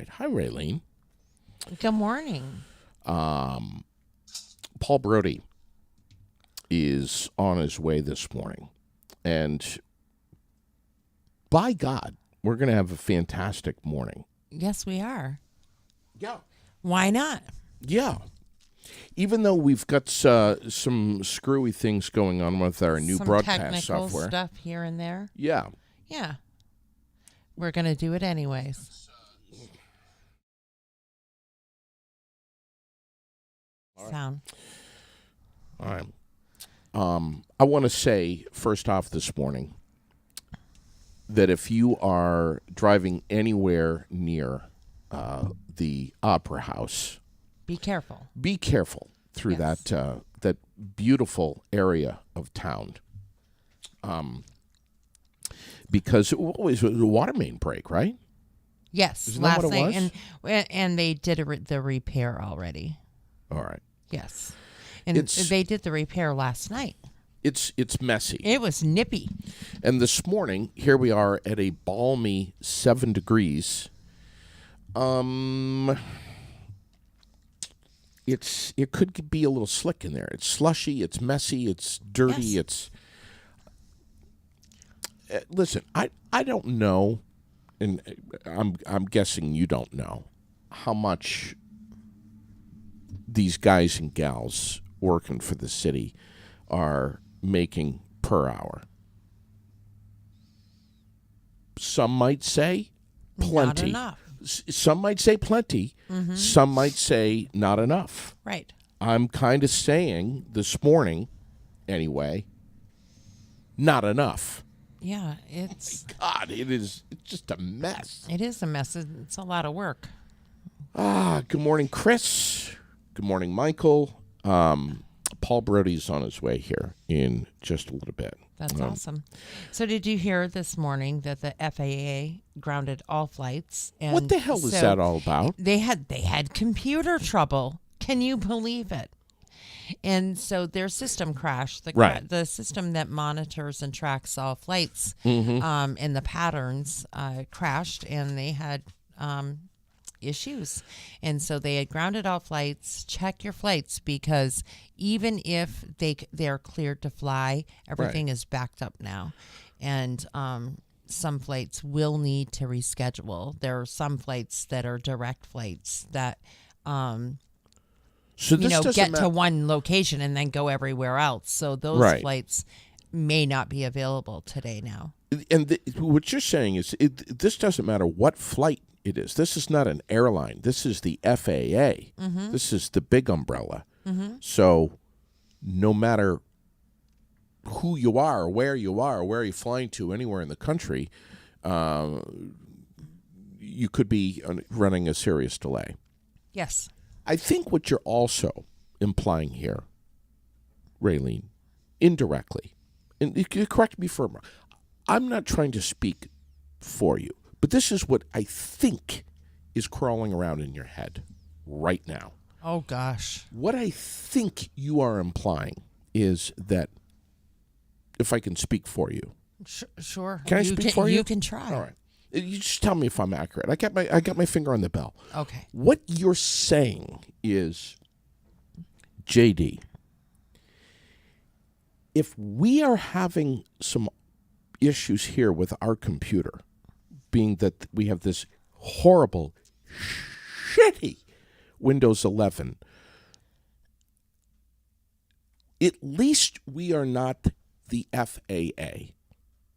right. Hi, Raylene. Good morning. Paul Brody is on his way this morning. And by God, we're going to have a fantastic morning. Yes, we are. Yeah. Why not? Yeah. Even though we've got some screwy things going on with our new Some broadcast technical software. stuff here and there. Yeah. Yeah. We're going to do it anyways. All right. Sound. All right. I want to say, first off this morning, that if you are driving anywhere near the Opera House, Be careful. be careful through Yes. that beautiful area of town. Because it was a water main break, right? Yes, Isn't that last what it night, was? and they did the repair already. All right. Yes, and It's- they did the repair last night. It's messy. It was nippy. And this morning, here we are at a balmy 7 degrees. It could be a little slick in there. It's slushy. It's messy. It's dirty. Yes. It's listen. I don't know, and I'm guessing you don't know how much these guys and gals working for the city are making per hour. Some might say plenty. Not enough. Some might say plenty. Mm-hmm. Some might say not enough. Right. I'm kind of saying this morning, anyway, not enough. Yeah, it's God, it's just a mess. it is a mess. It's a lot of work. Good morning, Chris. Good morning, Michael. Paul Brody's on his way here in just a little bit. That's awesome. So did you hear this morning that the FAA grounded all flights? And What the hell is so that all about? They had computer trouble. Can you believe it? And so their system crashed. Right. The system that monitors and tracks all flights Mm-hmm. and the patterns crashed, and they had issues. And so they had grounded all flights. Check your flights, because even if they're cleared to fly, everything is backed up now. And some flights will need to reschedule. There are some flights that are direct flights that So this doesn't get to matter. one location and then go everywhere else. So those Right. flights may not be available today now. And what you're saying is this doesn't matter what flight it is. This is not an airline. This is the FAA. Mm-hmm. This is the big umbrella. So no matter who you are, or where you are, or where you're flying to, anywhere in the country, you could be running a serious delay. Yes. I think what you're also implying here, Raylene, indirectly, and you can correct me for a moment, I'm not trying to speak for you, but this is what I think is crawling around in your head right now. Oh, gosh. What I think you are implying is that, if I can speak for you. Sure. Can I speak for you? You can try. All right. You just tell me if I'm accurate. I got my finger on the bell. Okay. What you're saying is, JD, if we are having some issues here with our computer, being that we have this horrible, shitty Windows 11, at least we are not the FAA.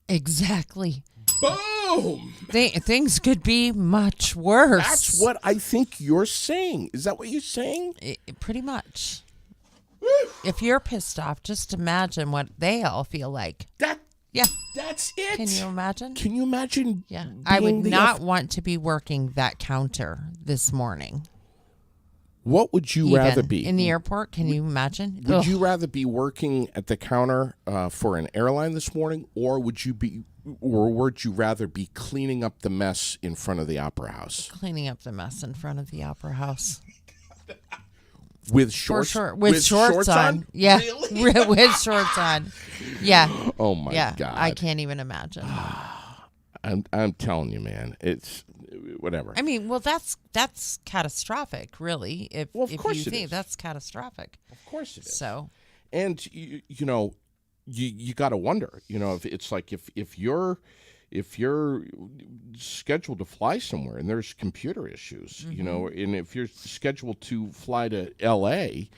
Exactly. Boom! Things could be much worse. That's what I think you're saying. Is that what you're saying? Pretty much. If you're pissed off, just imagine what they all feel like. Yeah. That's it. Can you imagine? Can you imagine? Yeah. I would being the not want to be working that counter this morning. What would you Even rather be? in the airport? Can you imagine? Would Ugh. you rather be working at the counter for an airline this morning, or would you rather be cleaning up the mess in front of the Opera House Cleaning up the mess in front of the Opera House. with For shorts? sure. With shorts on. Yeah. Really? With shorts on. Yeah. Oh my Yeah. God! I can't even imagine. I'm telling you, man, it's whatever. I mean, well, that's catastrophic, really. If Well, of if course you it think is. that's catastrophic. Of course it is. So And you got to wonder, if it's like if you're scheduled to fly somewhere and there's computer issues, and if you're scheduled to fly to L.A.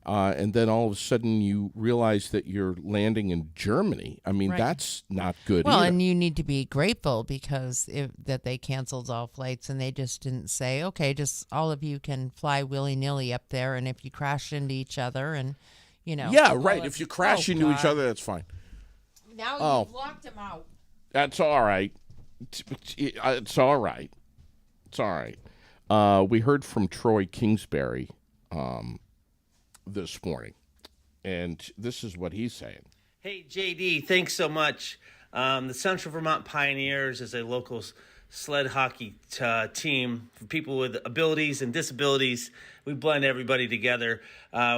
And then all of a sudden you realize that you're landing in Germany. I mean, Right. that's not good well, either. and you need to be grateful because that they canceled all flights and they just didn't say, okay, just all of you can fly willy nilly up there, and if you crash into each other and Yeah, all right. of- If you crash Oh, into each God. other, that's fine. Now Oh. you've locked them out. That's all right. It's all right. It's all right. We heard from Troy Kingsbury this morning, and this is what he's saying. Hey, JD, thanks so much. The Central Vermont Pioneers is a local sled hockey team for people with abilities and disabilities. We blend everybody together.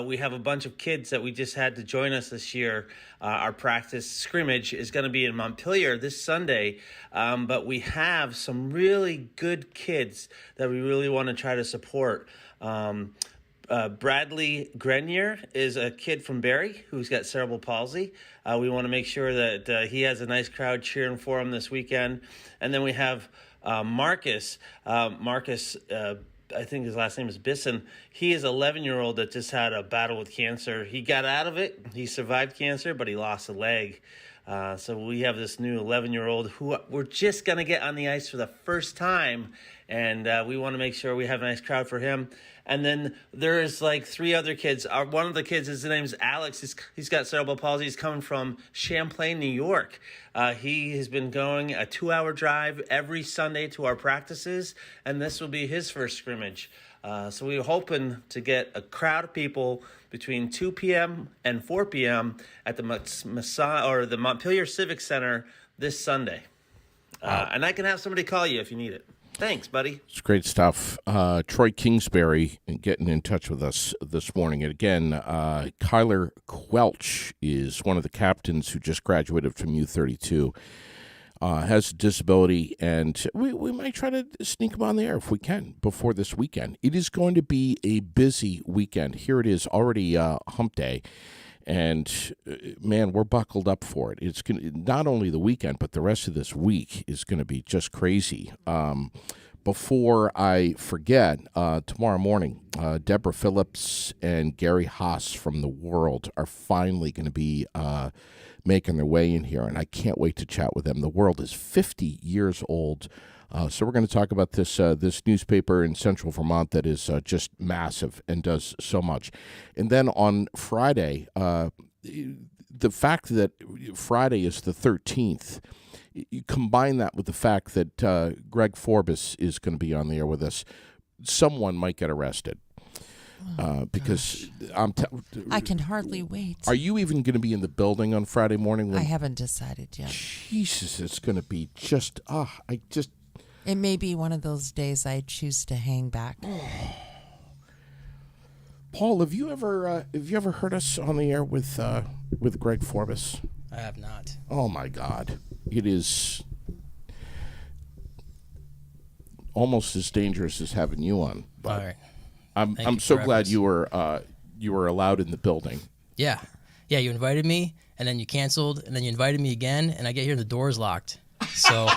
We have a bunch of kids that we just had to join us this year. Our practice scrimmage is going to be in Montpelier this Sunday, but we have some really good kids that we really want to try to support. Bradley Grenier is a kid from Barrie who's got cerebral palsy. We want to make sure that he has a nice crowd cheering for him this weekend. And then we have Marcus. Marcus, I think his last name is Bisson. He is an 11-year-old that just had a battle with cancer. He got out of it. He survived cancer, but he lost a leg. So we have this new 11-year-old who we're just going to get on the ice for the first time. And we want to make sure we have a nice crowd for him. And then there's like three other kids. One of the kids, his name's Alex. He's got cerebral palsy. He's coming from Champlain, New York. He has been going a 2-hour drive every Sunday to our practices, and this will be his first scrimmage. So we're hoping to get a crowd of people between 2 p.m. and 4 p.m. at the the Montpelier Civic Center this Sunday. And I can have somebody call you if you need it. Thanks, buddy. It's great stuff. Troy Kingsbury getting in touch with us this morning. And again, Kyler Quelch is one of the captains who just graduated from U32. Has a disability, and we might try to sneak him on the air if we can before this weekend. It is going to be a busy weekend. Here it is, already hump day. And, man, we're buckled up for it. It's not only the weekend, but the rest of this week is going to be just crazy. Before I forget, tomorrow morning, Deborah Phillips and Gary Haas from The World are finally going to be making their way in here, and I can't wait to chat with them. The World is 50 years old. So we're going to talk about this newspaper in Central Vermont that is just massive and does so much. And then on Friday, the fact that Friday is the 13th, you combine that with the fact that Greg Forbes is going to be on the air with us, someone might get arrested. Because I can hardly wait. Are you even going to be in the building on Friday morning? I haven't decided yet. Jesus, it's going to be just, It may be one of those days I choose to hang back. Paul, have you ever heard us on the air with Greg Forbes? I have not. Oh my God, it is almost as dangerous as having you on. But All right. I'm Thank you so for glad reference. you were allowed in the building. Yeah. You invited me, and then you canceled, and then you invited me again, and I get here and the door's locked. So,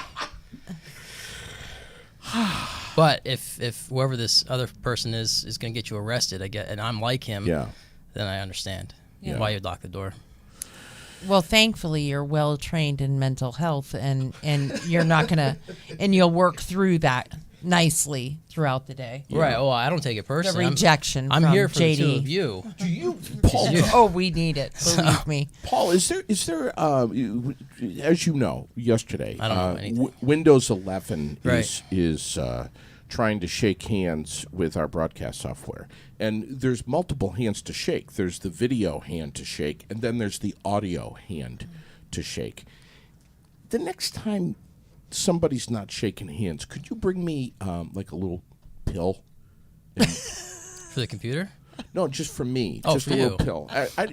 but if whoever this other person is going to get you arrested, and I'm like him, Yeah. then I understand Yeah. why you'd lock the door. Well, thankfully, you're well trained in mental health, and you're not gonna, and you'll work through that nicely throughout the day. Right. Well, I don't take it The personally. rejection. I'm from here for JD. the two of you. Do you, Paul? Oh, we need it. Believe me. Paul, is there as you know, yesterday, I don't know anything. Windows 11 Right. is trying to shake hands with our broadcast software, and there's multiple hands to shake. There's the video hand to shake, and then there's the audio hand to shake. The next time somebody's not shaking hands, could you bring me like a little pill? For the computer? No, just for me. Oh, just for a little you. pill.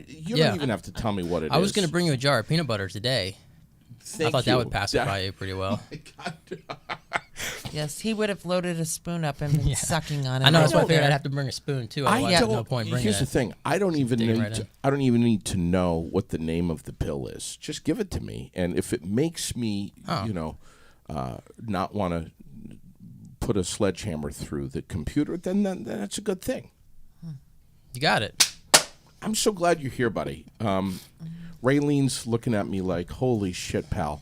You Yeah. don't even have to tell me what it is. I was going to bring you a jar of peanut butter today. Thank I thought you. that would pacify you pretty well. Yes, he would have loaded a spoon up and been sucking on it. I know that's why I right figured there. I'd have to bring a spoon too. I Otherwise, don't. no point bringing Here's it. the thing. I don't even Dig it need. right in. I don't even need to know what the name of the pill is. Just give it to me, and if it makes me, not want to put a sledgehammer through the computer, then that's a good thing. You got it. I'm so glad you're here, buddy. Raylene's looking at me like, "Holy shit, pal."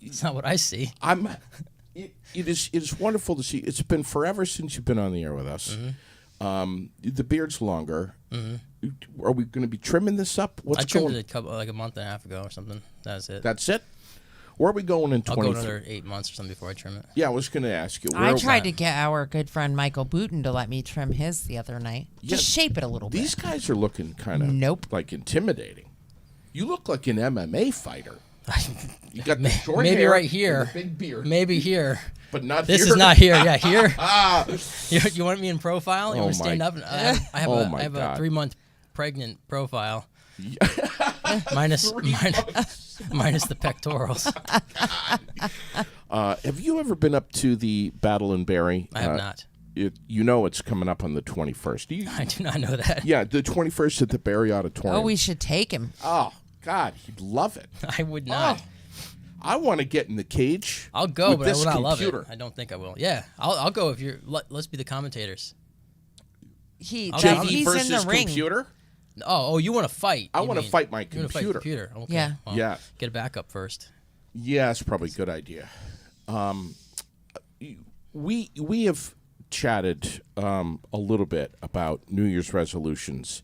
It's not what I see. It is wonderful to see. It's been forever since you've been on the air with us. The beard's longer. Are we going to be trimming this up? What's I trimmed going? it like a month and a half ago or something. That's it. That's it. Where are we going in I'll go 23? another 8 months or something before I trim it. Yeah, I was going to ask you. I tried to get our good friend Michael Booten to let me trim his the other night. Just shape it a little These bit. guys are looking kind of Nope. like intimidating. You look like an MMA fighter. You got the short Maybe hair right and here. the big beard, Maybe here. but not This here. is not here. Yeah, here. You want me in profile? You Oh want to stand my- up? I have Oh a my 3-month pregnant profile. minus the pectorals. Have you ever been up to the Battle in Barrie? I have not. You know it's coming up on the 21st. I do not know that. Yeah, the 21st at the Barrie Auditorium. Oh, we should take him. Oh, God, he'd love it. I would not. I want to get in the cage. I'll go, with but I this will not love computer. it. I don't think I will. Yeah, I'll go if you're. Let's be the commentators. He's JV in versus the ring. computer? Oh, you want to fight? I you want to mean. fight my You want to fight computer. computer? Okay. Yeah. Well, Yeah. Get a backup first. Yeah, it's probably a good idea. We have chatted a little bit about New Year's resolutions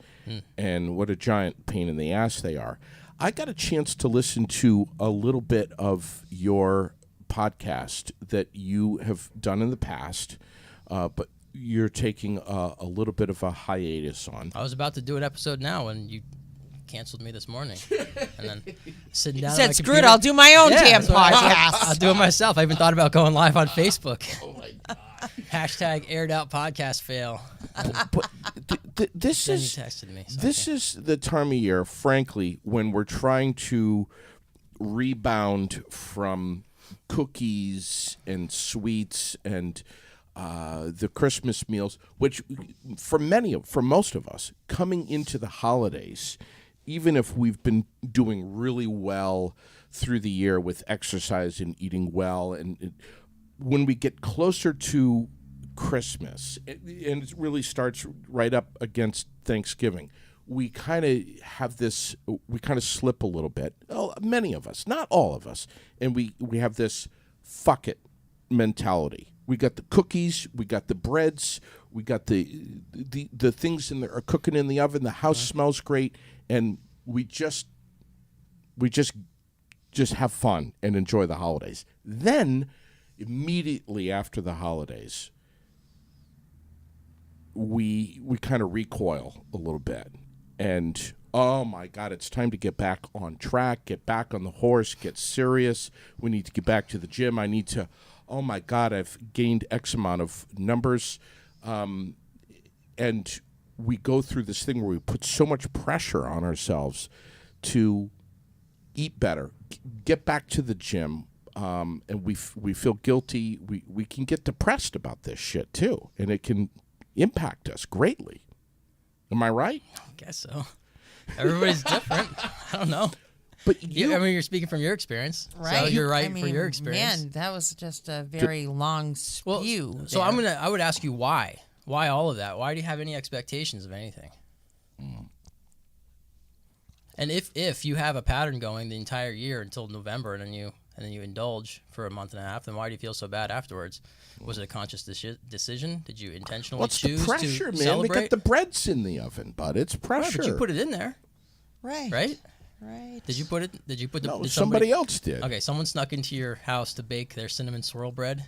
and what a giant pain in the ass they are. I got a chance to listen to a little bit of your podcast that you have done in the past, but you're taking a little bit of a hiatus on. I was about to do an episode now, and you canceled me this morning. And then sitting down. He on my said, "Screw it, computer- I'll do my own Yeah, damn that's what podcast." I'll do it myself. I even thought about going live on Facebook. Oh my God! Hashtag aired out podcast fail. But this Then you is texted me. So this is the time of year, frankly, when we're trying to rebound from cookies and sweets and the Christmas meals, which for most of us, coming into the holidays, even if we've been doing really well through the year with exercise and eating well, and when we get closer to Christmas, and it really starts right up against Thanksgiving, we kind of have this, we kind of slip a little bit. Oh, many of us, not all of us, and we have this fuck it mentality. We got the cookies, we got the breads, we got the things are cooking in the oven. The house smells great, and we just have fun and enjoy the holidays. Then, immediately after the holidays, we kind of recoil a little bit, and oh my God, it's time to get back on track, get back on the horse, get serious. We need to get back to the gym. I need to. Oh my God, I've gained X amount of numbers, and we go through this thing where we put so much pressure on ourselves to eat better, get back to the gym, and we feel guilty. We can get depressed about this shit too, and it can impact us greatly. Am I right? I guess so. Everybody's different. I don't know. But I mean, you're speaking from your experience, Right. So you're right I mean, for your experience. Man, that was just a very long Well, spew. so I would ask you why? Why all of that? Why do you have any expectations of anything? And if you have a pattern going the entire year until November, and then you indulge for a month and a half, then why do you feel so bad afterwards? Was it a conscious decision? Did you intentionally What's choose the pressure, to man? celebrate? They got the breads in the oven, bud. It's Right, pressure. but you put it in there, right. right? Right. Did you put it? Did you put the? No, did somebody else did. Okay, someone snuck into your house to bake their cinnamon swirl bread,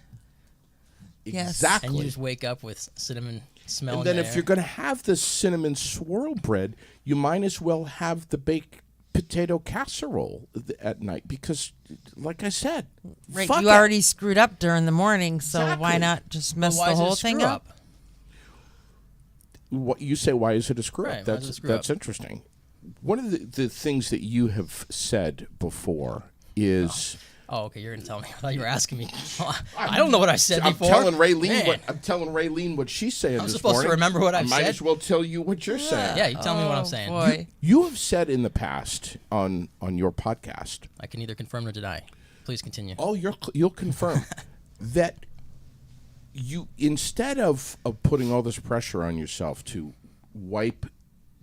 Yes. Exactly. and you just wake up with cinnamon smell. And in then the if air. you're going to have the cinnamon swirl bread, you might as well have the baked potato casserole at night because, like I said, Right. fuck You it. already screwed up during the morning, so why Exactly. not just mess why the is it a whole thing screw up? What you say? Why is it a screw Right, up? why is it a screw That's up? interesting. one of the things that you have said before is Oh, okay. You're gonna tell me. I thought you were asking me. I don't know what I said I'm before. telling Raylene Man. I'm telling Raylene what she's saying. I'm this supposed to morning. remember what I've I might said? as well tell you what you're saying. Yeah, you tell me what I'm saying. Boy. You have said in the past on your podcast. I can neither confirm nor deny. Please continue. Oh, you'll confirm that you, instead of putting all this pressure on yourself to wipe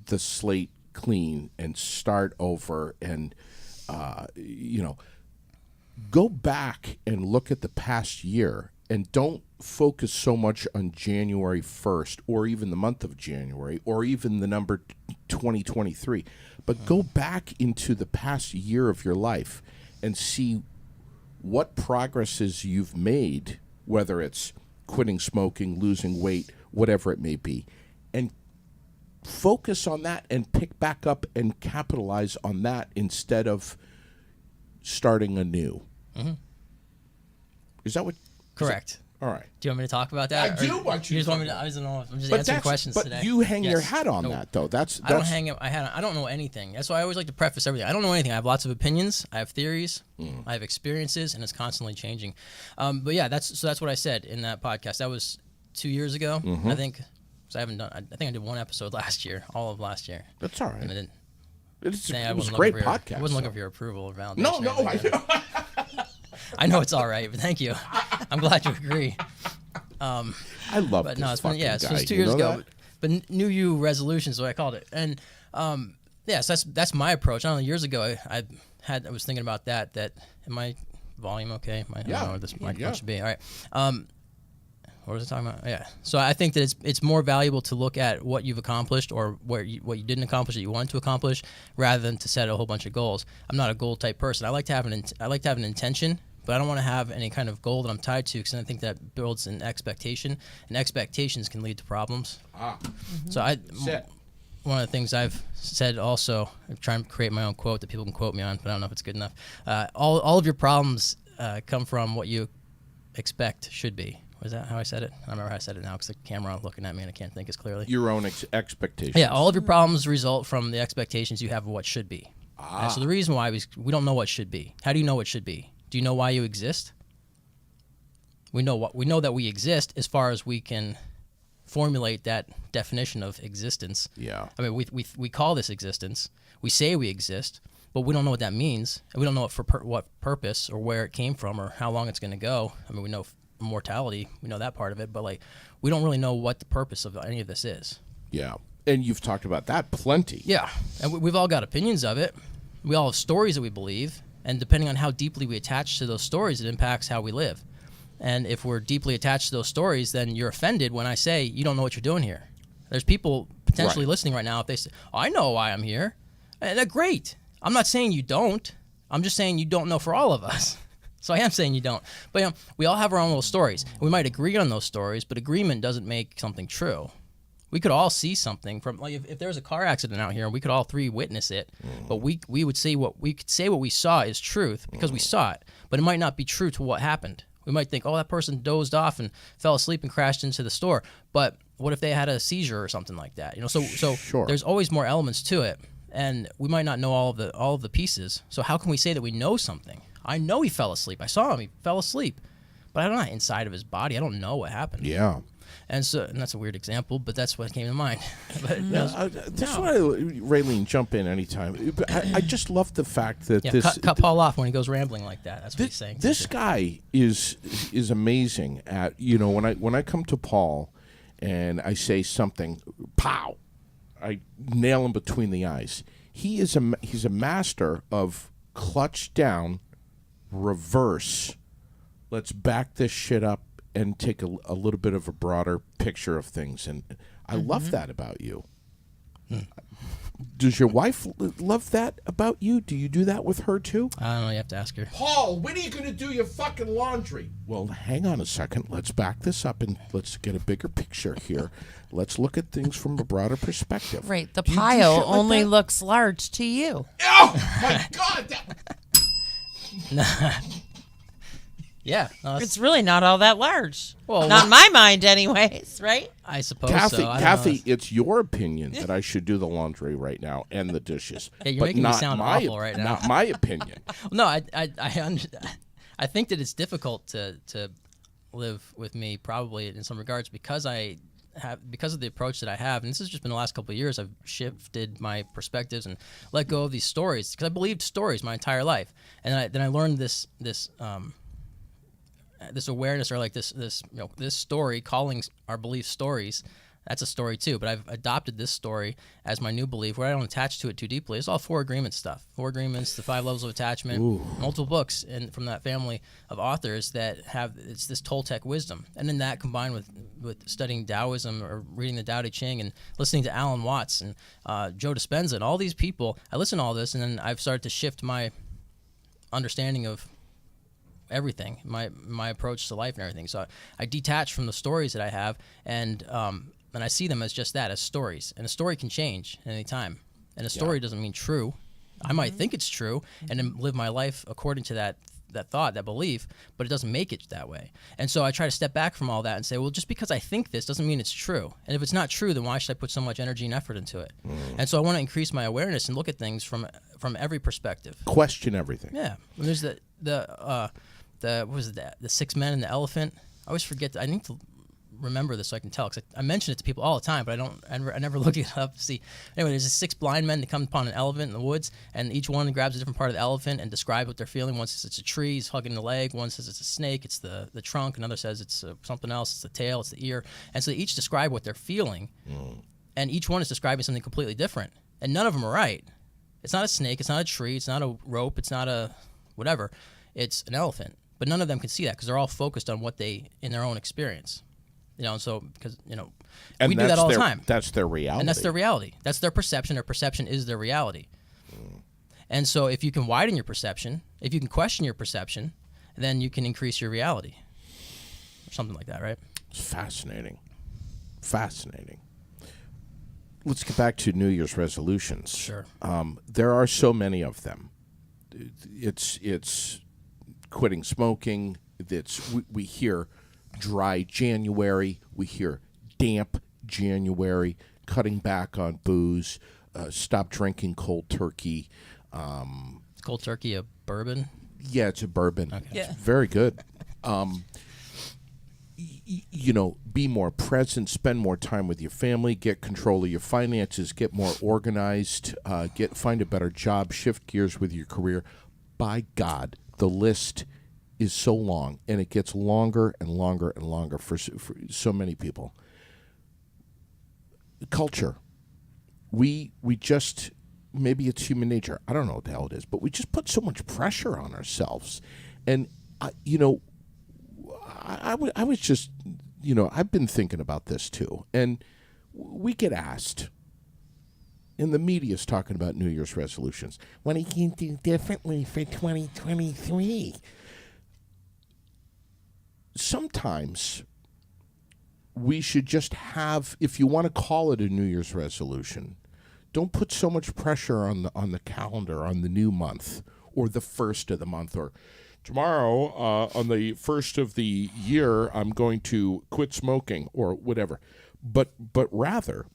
the slate clean and start over and go back and look at the past year and don't focus so much on January 1st or even the month of January or even the number 2023, but go back into the past year of your life and see what progresses you've made, whether it's quitting smoking, losing weight, whatever it may be, and focus on that and pick back up and capitalize on that instead of starting anew. Mm-hmm. Is that what? Correct. All right. Do you want me to talk about that? I do want you just to want me talk to. I just don't know. I'm just But answering questions but today. you hang your Yes. hat on No, that, though. That's I don't hang it. I don't know anything. That's why I always like to preface everything. I don't know anything. I have lots of opinions. I have theories. I have experiences, and it's constantly changing. But yeah, that's what I said in that podcast. That was 2 years ago, I think. 'Cause I haven't done. I think I did one episode last year, all of last year. That's all right. And I didn't. It I was a wasn't great looking for podcast. I wasn't looking though. for your approval or validation. No, or no, anything. I know it's all right, but thank you. I'm glad you agree. I love But this no, it's been, fucking yeah, so guy. it's 2 You years know ago. that? But New You resolutions, is what I called it. And yeah, so that's my approach. I don't know. Years ago, I was thinking about that. Am I volume okay? I don't know where this microphone should be. All right. What was I talking about? Yeah. So I think that it's more valuable to look at what you've accomplished or what you didn't accomplish that you wanted to accomplish, rather than to set a whole bunch of goals. I'm not a goal type person. I like to have an intention, but I don't want to have any kind of goal that I'm tied to, because I think that builds an expectation, and expectations can lead to problems. So one of the things I've said also, I'm trying to create my own quote that people can quote me on, but I don't know if it's good enough. All of your problems come from what you expect should be. Was that how I said it? I don't remember how I said it now because the camera looking at me and I can't think as clearly. Your own expectations. Yeah, all of your problems result from the expectations you have of what should be. And so the reason why we don't know what should be. How do you know what should be? Do you know why you exist? We know that we exist as far as we can formulate that definition of existence. Yeah. I mean, we call this existence. We say we exist, but we don't know what that means. And we don't know what purpose or where it came from or how long it's going to go. I mean, we know mortality, we know that part of it, but like we don't really know what the purpose of any of this is. Yeah. And you've talked about that plenty. Yeah, and we've all got opinions of it. We all have stories that we believe, and depending on how deeply we attach to those stories, it impacts how we live. And if we're deeply attached to those stories, then you're offended when I say you don't know what you're doing here. There's people potentially listening right now. If they say, "Oh, I know why I'm here," and they're great. I'm not saying you don't. I'm just saying you don't know for all of us. So I am saying you don't. But we all have our own little stories. We might agree on those stories, but agreement doesn't make something true. We could all see something from, like, if there was a car accident out here, we could all three witness it. But we could say what we saw is truth because we saw it. But it might not be true to what happened. We might think, oh, that person dozed off and fell asleep and crashed into the store. But what if they had a seizure or something like that? So Sure. There's always more elements to it, and we might not know all of the pieces. So how can we say that we know something? I know he fell asleep. I saw him. He fell asleep. But I'm not inside of his body. I don't know what happened. Yeah. And that's a weird example, but that's what came to mind. But, That's why, Raylene, jump in anytime. But I just love the fact that yeah, this cut Paul off when he goes rambling like that. That's what he's saying. this guy is amazing at, when I come to Paul and I say something, pow, I nail him between the eyes. He's a master of clutch down, reverse. Let's back this shit up and take a little bit of a broader picture of things. And I love that about you. Does your wife love that about you? Do you do that with her too? I don't know. You have to ask her. Paul, when are you going to do your fucking laundry? Well, hang on a second. Let's back this up and let's get a bigger picture here. Let's look at things from a broader perspective. Right. The Do you do pile shit like only that? looks large to you. Oh, my God. Yeah, no, It's really not all that large. Well, not in my mind, anyways. Right? I suppose Kathy, so. I don't Kathy, know. it's your opinion that I should do the laundry right now and the dishes. Yeah, you're but making me not sound my, awful right now. Not my opinion. No, I think that it's difficult to live with me probably in some regards because of the approach that I have, and this has just been the last couple of years. I've shifted my perspectives and let go of these stories because I believed stories my entire life, and then I learned this awareness, or like this story, calling our beliefs stories. That's a story too, but I've adopted this story as my new belief where I don't attach to it too deeply. It's all 4 Agreements stuff. 4 Agreements, the 5 levels of attachment, multiple books and from that family of authors that have it's this Toltec wisdom. And then that combined with studying Taoism or reading the Tao Te Ching and listening to Alan Watts and Joe Dispenza and all these people, I listen to all this and then I've started to shift my understanding of everything, my approach to life and everything. So I detach from the stories that I have and I see them as just that, as stories. And a story can change at any time. And a story doesn't mean true. I might think it's true and then live my life according to that thought, that belief, but it doesn't make it that way. And so I try to step back from all that and say, well, just because I think this doesn't mean it's true. And if it's not true, then why should I put so much energy and effort into it? And so I want to increase my awareness and look at things from every perspective. Question everything. Yeah. And there's what was it, the 6 men and the elephant. I always forget. I need to remember this so I can tell, because I mention it to people all the time, but I never look it up to see. Anyway, there's 6 blind men that come upon an elephant in the woods, and each one grabs a different part of the elephant and describe what they're feeling. One says it's a tree, he's hugging the leg. One says it's a snake, it's the trunk. Another says it's something else, it's the tail, it's the ear. And so they each describe what they're feeling, and each one is describing something completely different, and none of them are right. It's not a snake, it's not a tree, it's not a rope, it's not a whatever. It's an elephant. But none of them can see that because they're all focused on what they, in their own experience. So because, And we do that all the time. That's their reality. And that's their reality. That's their perception. Their perception is their reality. And so if you can widen your perception, if you can question your perception, then you can increase your reality. Or something like that, right? It's fascinating. Fascinating. Let's get back to New Year's resolutions. Sure. There are so many of them. It's quitting smoking. We hear dry January. We hear damp January. Cutting back on booze. Stop drinking cold turkey. Is cold turkey a bourbon? Yeah, it's a bourbon. Okay. It's very good. Be more present, spend more time with your family, get control of your finances, get more organized, find a better job, shift gears with your career. By God, the list is so long, and it gets longer and longer and longer for so many people. Culture. We just, maybe it's human nature. I don't know what the hell it is, but we just put so much pressure on ourselves. And, I was just, I've been thinking about this too. And we get asked, and the media's talking about New Year's resolutions. What are you going to do differently for 2023? Sometimes we should just have, if you want to call it a New Year's resolution, don't put so much pressure on the calendar on the new month or the first of the month, or tomorrow on the first of the year I'm going to quit smoking or whatever. But rather,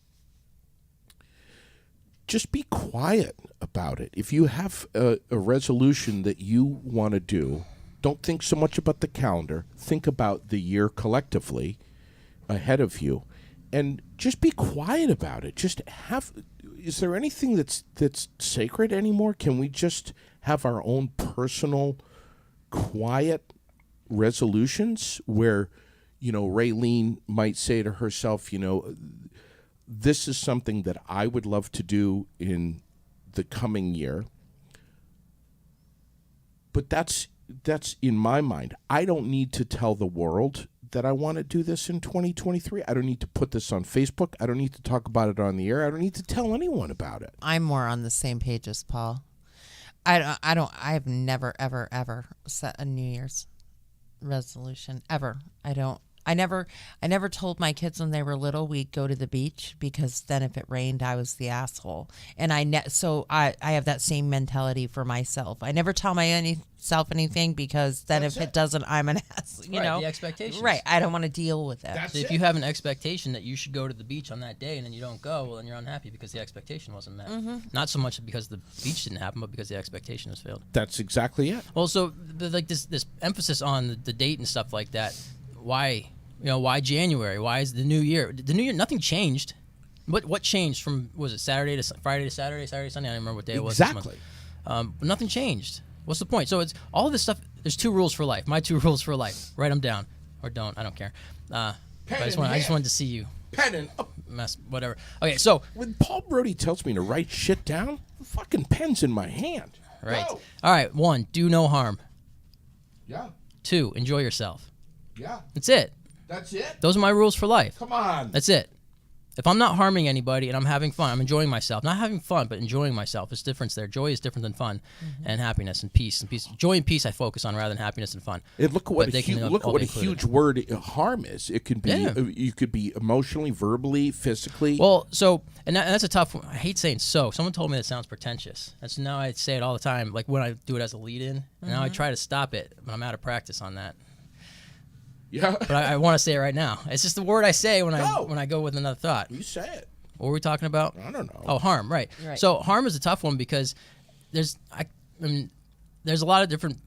just be quiet about it. If you have a resolution that you want to do, don't think so much about the calendar. Think about the year collectively ahead of you, and just be quiet about it. Is there anything that's sacred anymore? Can we just have our own personal, quiet resolutions where, Raylene might say to herself, this is something that I would love to do in the coming year. But that's in my mind. I don't need to tell the world that I want to do this in 2023. I don't need to put this on Facebook. I don't need to talk about it on the air. I don't need to tell anyone about it. I'm more on the same page as Paul. I've never, ever, ever set a New Year's resolution, ever. I don't. I never told my kids when they were little we'd go to the beach, because then if it rained, I was the asshole. And so I have that same mentality for myself. I never tell myself anything, because then if it doesn't, I'm an ass. You know, the expectations. Right. I don't want to deal with it. So if you have an expectation that you should go to the beach on that day and then you don't go, well, then you're unhappy because the expectation wasn't met. Not so much because the beach didn't happen, but because the expectation has failed. That's exactly it. Well, so like this emphasis on the date and stuff like that. Why, why January? Why is the new year? The new year, nothing changed. What changed from, was it Saturday to Friday to Saturday, Saturday to Sunday? I don't remember what day it was. Exactly. But nothing changed. What's the point? So it's all of this stuff. There's 2 rules for life. My 2 rules for life. Write them down, or don't. I don't care. I just wanted to see you Pen and mess. Whatever. Okay, so when Paul Brody tells me to write shit down, the fucking pen's in my hand. right. Go. All right. 1, do no harm. Yeah. 2, enjoy yourself. Yeah. That's it. That's it. Those are my rules for life. Come on. That's it. If I'm not harming anybody and I'm having fun, I'm enjoying myself. Not having fun, but enjoying myself. There's a difference there. Joy is different than fun, and happiness and peace. Joy and peace I focus on rather than happiness and fun. And look at what But they can all a be included. huge word harm is. It can be you could be emotionally, verbally, physically. Well, so and that's a tough one. I hate saying so. Someone told me that sounds pretentious, and so now I say it all the time. Like when I do it as a lead-in, and now I try to stop it, but I'm out of practice on that. Yeah. But I want to say it right now. It's just the word I say when No. I go with another thought. You say it. What were we talking about? I don't know. Oh, harm, right. Right. So harm is a tough one because there's a lot of different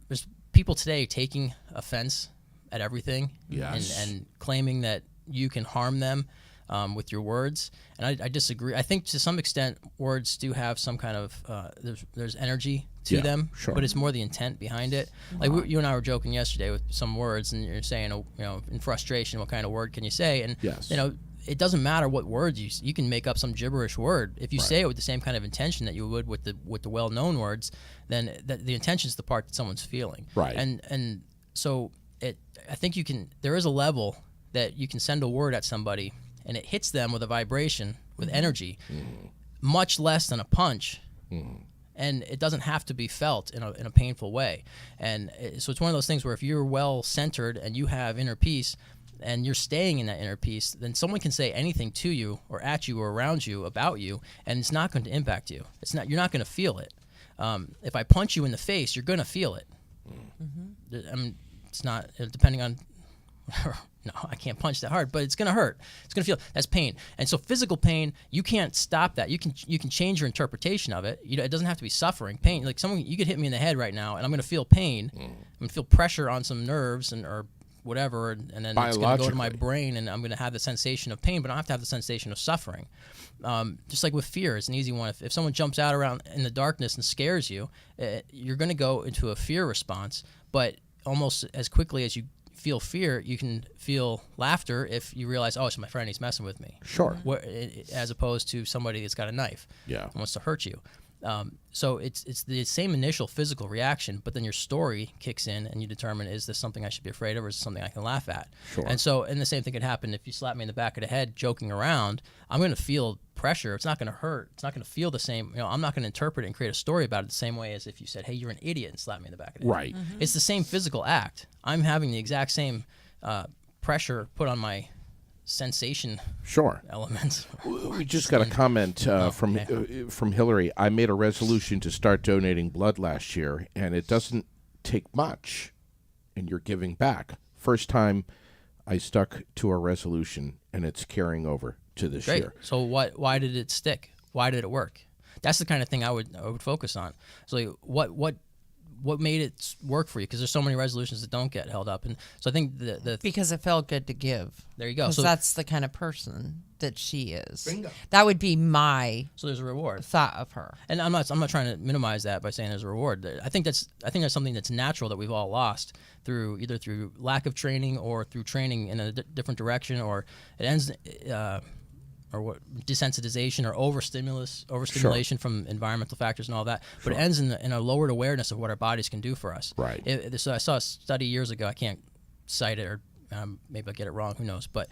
people today taking offense at everything, Yes. and claiming that you can harm them with your words, and I disagree. I think to some extent words do have some kind of there's energy to Yeah, them, sure. but it's more the intent behind it. Like you and I were joking yesterday with some words, and you're saying, in frustration, what kind of word can you say? And Yes. it doesn't matter what words you can make up some gibberish word. If you say it with the same kind of intention that you would with the well-known words, then the intention is the part that someone's feeling. Right. And so I think there is a level that you can send a word at somebody and it hits them with a vibration, with energy, much less than a punch. And it doesn't have to be felt in a painful way. And so it's one of those things where if you're well centered and you have inner peace, and you're staying in that inner peace, then someone can say anything to you or at you or around you about you, and it's not going to impact you. You're not going to feel it. If I punch you in the face, you're going to feel it. It's not depending on. No, I can't punch that hard, but it's going to hurt. It's going to feel that's pain. And so physical pain, you can't stop that. You can change your interpretation of it. It doesn't have to be suffering. Pain, like you could hit me in the head right now, and I'm going to feel pain. I'm going to feel pressure on some nerves or whatever, and then it's going to go to my brain, and I'm going to have the sensation of pain, but I don't have to have the sensation of suffering. Just like with fear, it's an easy one. If someone jumps out around in the darkness and scares you, you're going to go into a fear response, but almost as quickly as you feel fear, you can feel laughter if you realize, oh, it's my friend, he's messing with me. Sure. As opposed to somebody that's got a knife and wants to hurt you. So it's the same initial physical reaction, but then your story kicks in and you determine, is this something I should be afraid of, or is this something I can laugh at? Sure. And the same thing could happen if you slap me in the back of the head joking around. I'm going to feel pressure. It's not going to hurt. It's not going to feel the same. I'm not going to interpret it and create a story about it the same way as if you said, hey, you're an idiot, and slapped me in the back of the head. Right. It's the same physical act. I'm having the exact same pressure put on my sensation Sure. elements. We just got a comment from Hillary. I made a resolution to start donating blood last year, and it doesn't take much, and you're giving back. First time I stuck to a resolution, and it's carrying over to this Great. year. So why did it stick? Why did it work? That's the kind of thing I would focus on. So what made it work for you? Because there's so many resolutions that don't get held up, and so I think because it felt good to give. There you go. Because So that's the kind of person that she is. Bingo. That would be my so there's a reward. thought of her. And I'm not trying to minimize that by saying there's a reward. I think that's something that's natural that we've all lost either through lack of training or through training in a different direction, or it ends or what desensitization or overstimulation from environmental factors and all that. But it ends in a lowered awareness of what our bodies can do for us. Right. So I saw a study years ago. I can't cite it, or maybe I'll get it wrong. Who knows? But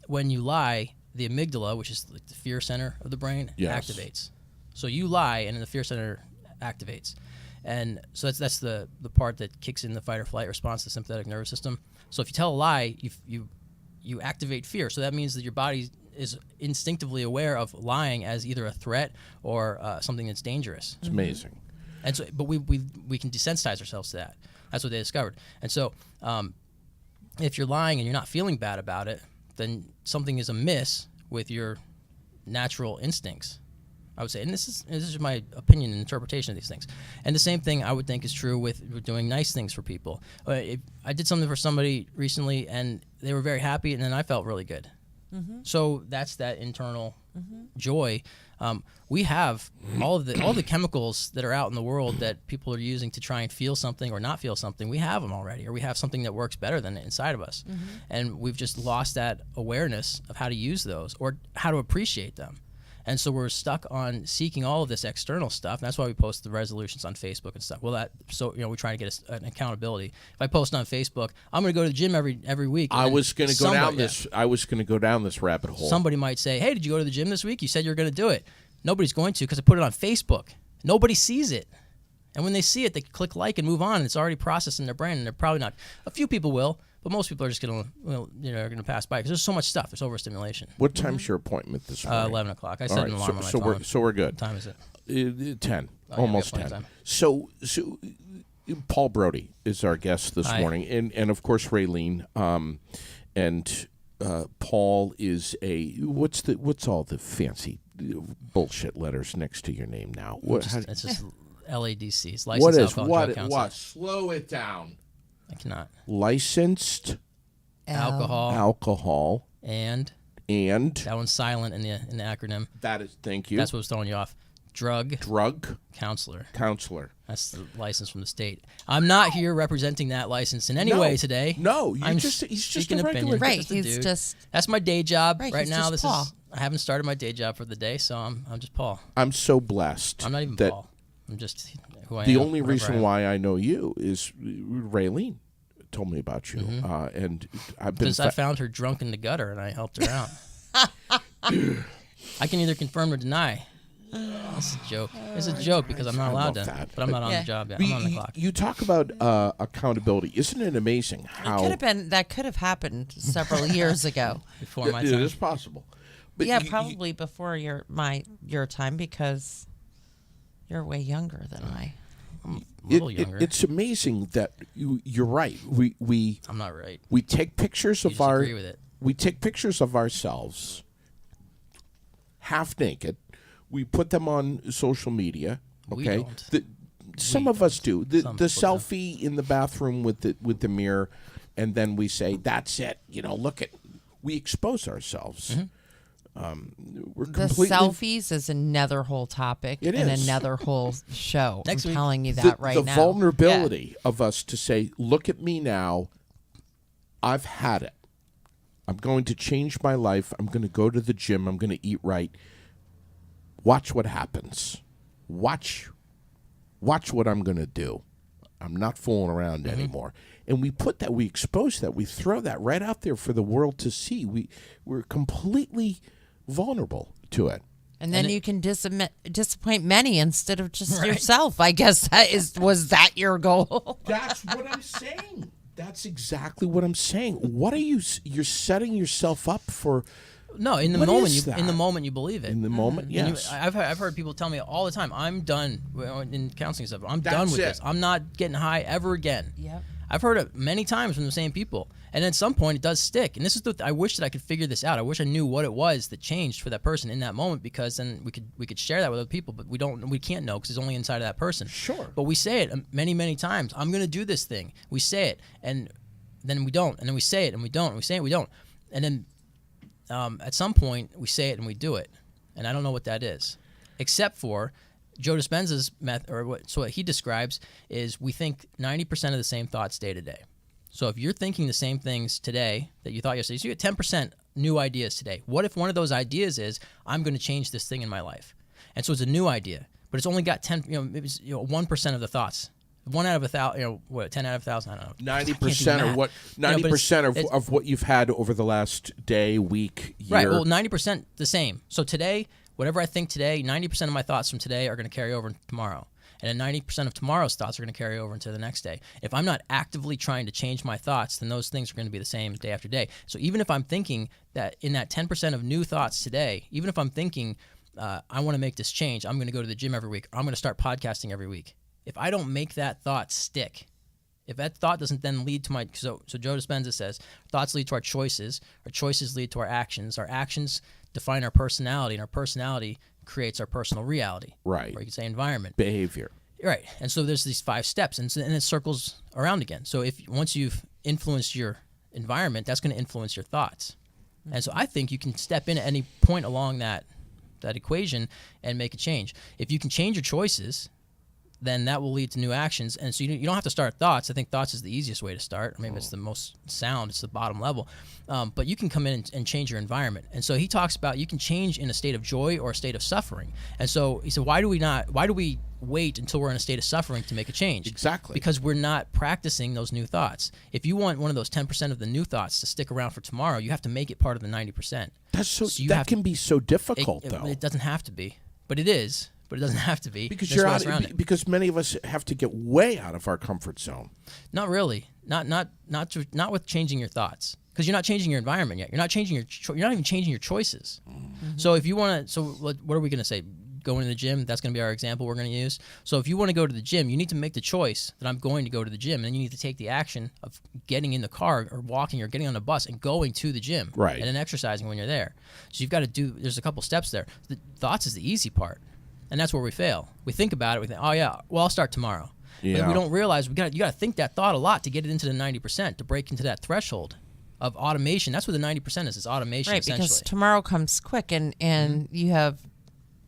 when you lie, the amygdala, which is like the fear center of the brain, activates. So you lie, and then the fear center activates. And so that's the part that kicks in the fight or flight response, the sympathetic nervous system. So if you tell a lie, you you activate fear. So that means that your body is instinctively aware of lying as either a threat or something that's dangerous. It's amazing. And so, but we can desensitize ourselves to that. That's what they discovered. And so, if you're lying and you're not feeling bad about it, then something is amiss with your natural instincts, I would say. And this is my opinion and interpretation of these things. And the same thing I would think is true with doing nice things for people. If I did something for somebody recently and they were very happy, and then I felt really good. So that's that internal joy. We have all the chemicals that are out in the world that people are using to try and feel something or not feel something. We have them already, or we have something that works better than it inside of us. And we've just lost that awareness of how to use those or how to appreciate them. And so we're stuck on seeking all of this external stuff. And that's why we post the resolutions on Facebook and stuff. Well, we're trying to get an accountability. If I post on Facebook, I'm going to go to the gym every week. I was going to go down this. I was going to go down this rabbit hole. Somebody might say, "Hey, did you go to the gym this week? You said you were going to do it." Nobody's going to because I put it on Facebook. Nobody sees it. And when they see it, they click like and move on. And it's already processed in their brain. And they're probably not. A few people will. But most people are just going to pass by because there's so much stuff. There's overstimulation. What time's your appointment this morning? 11 o'clock. I set an alarm on my phone. So we're good. What time is it? 10. Oh, Almost yeah, we have 10. plenty So Paul Brody is our guest this morning. And of course, Raylene. And Paul is what's all the fancy bullshit letters next to your name now? It's just LADC. It's licensed alcohol drug counselor. Slow it down. I cannot. Licensed alcohol and that one's silent in the acronym. That is, thank you. That's what was throwing you off. Drug counselor. That's the license from the state. I'm not here representing that license in any way today. No, he's just a regular. Right, he's just. That's my day job right now. This Paul. I haven't started my day job for the day, so I'm just Paul. I'm so blessed. I'm not even Paul. I'm just who I am. The only reason why I know you is Raylene told me about you, and I've been. Because I found her drunk in the gutter and I helped her out. I can either confirm or deny. It's a joke. It's a joke because I'm not allowed to. But I'm not on the job yet. I'm on the clock. You talk about accountability. Isn't it amazing how that could have happened several years ago. Before my time. It is possible. But probably before your time because you're way younger than I. I'm a little younger. It's amazing that you're right. I'm not right. We take pictures of agree with it. We take pictures of ourselves half naked. We put them on social media. Okay, we don't. Some of us do. The selfie in the bathroom with the mirror, and then we say, "That's it." Look at. We expose ourselves. We're the selfies is another whole topic and another whole show. I'm telling you that right now. The vulnerability of us to say, "Look at me now. I've had it. I'm going to change my life. I'm going to go to the gym. I'm going to eat right. Watch what happens. Watch what I'm going to do. I'm not fooling around anymore." And we expose that. We throw that right out there for the world to see. We're completely vulnerable to it. And then you can disappoint many instead of just yourself. I guess was that your goal? That's what I'm saying. That's exactly what I'm saying. What are you're setting yourself up for? No, in the moment you believe it. In the moment, yes. I've heard people tell me all the time, "I'm done in counseling stuff. I'm done with this. I'm not getting high ever again." Yep. I've heard it many times from the same people, and at some point it does stick. And this is I wish that I could figure this out. I wish I knew what it was that changed for that person in that moment, because then we could share that with other people. But we can't know because it's only inside of that person. Sure. But we say it many times. I'm going to do this thing. We say it, and then we don't, and then we say it and we don't, and we say it and we don't, and then at some point we say it and we do it, and I don't know what that is, except for Joe Dispenza's method, or what he describes is we think 90% of the same thoughts day to day. So if you're thinking the same things today that you thought yesterday, so you get 10% new ideas today. What if one of those ideas is, I'm going to change this thing in my life? And so it's a new idea, but it's only got 1% of the thoughts. 1 out of 1,000, 10 out of 1,000, I don't know. 90% or what? 90% of what you've had over the last day, week, year. Right. Well, 90% the same. So today, whatever I think today, 90% of my thoughts from today are going to carry over tomorrow. And then 90% of tomorrow's thoughts are going to carry over into the next day. If I'm not actively trying to change my thoughts, then those things are going to be the same day after day. So even if I'm thinking that in that 10% of new thoughts today, even if I'm thinking, I want to make this change, I'm going to go to the gym every week, or I'm going to start podcasting every week. If I don't make that thought stick, if that thought doesn't then lead to my, so Joe Dispenza says, thoughts lead to our choices lead to our actions define our personality, and our personality creates our personal reality. Right. Or you could say environment. Behavior. Right. And so there's these 5 steps, and it circles around again. So once you've influenced your environment, that's going to influence your thoughts. And so I think you can step in at any point along that equation and make a change. If you can change your choices, then that will lead to new actions. And so you don't have to start thoughts. I think thoughts is the easiest way to start. I mean, it's the most sound. It's the bottom level. But you can come in and change your environment. And so he talks about you can change in a state of joy or a state of suffering. And so he said, why do we wait until we're in a state of suffering to make a change? Exactly. Because we're not practicing those new thoughts. If you want one of those 10% of the new thoughts to stick around for tomorrow, you have to make it part of the 90%. That can be so difficult, though. It doesn't have to be, but it is. But it doesn't have to be because because many of us have to get way out of our comfort zone. Not really. Not with changing your thoughts, because you're not changing your environment yet. You're not changing you're not even changing your choices. Mm-hmm. So if you want to, what are we going to say? Going to the gym, that's going to be our example we're going to use. So if you want to go to the gym, you need to make the choice that I'm going to go to the gym, and then you need to take the action of getting in the car or walking or getting on a bus and going to the gym. Right. And then exercising when you're there. So you've got to there's a couple steps there. The thoughts is the easy part. And that's where we fail. We think about it. We think, oh, yeah, well, I'll start tomorrow. Yeah. But we don't realize you got to think that thought a lot to get it into the 90%, to break into that threshold of automation. That's what the 90% is. It's automation, right, essentially. Because tomorrow comes quick, and you have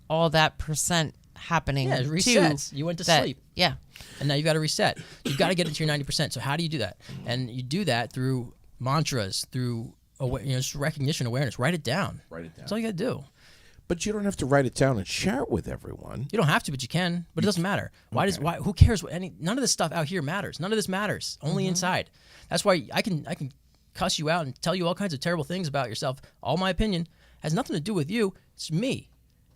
all that percent happening. Yeah, it resets. You went to sleep. Yeah. And now you've got to reset. You've got to get into your 90%. So how do you do that? And you do that through mantras, through just recognition, awareness. Write it down. That's all you got to do. But you don't have to write it down and share it with everyone. You don't have to, but you can. But it doesn't matter. Why? Who cares? None of this stuff out here matters. None of this matters. Only inside. That's why I can cuss you out and tell you all kinds of terrible things about yourself. All my opinion has nothing to do with you. It's me,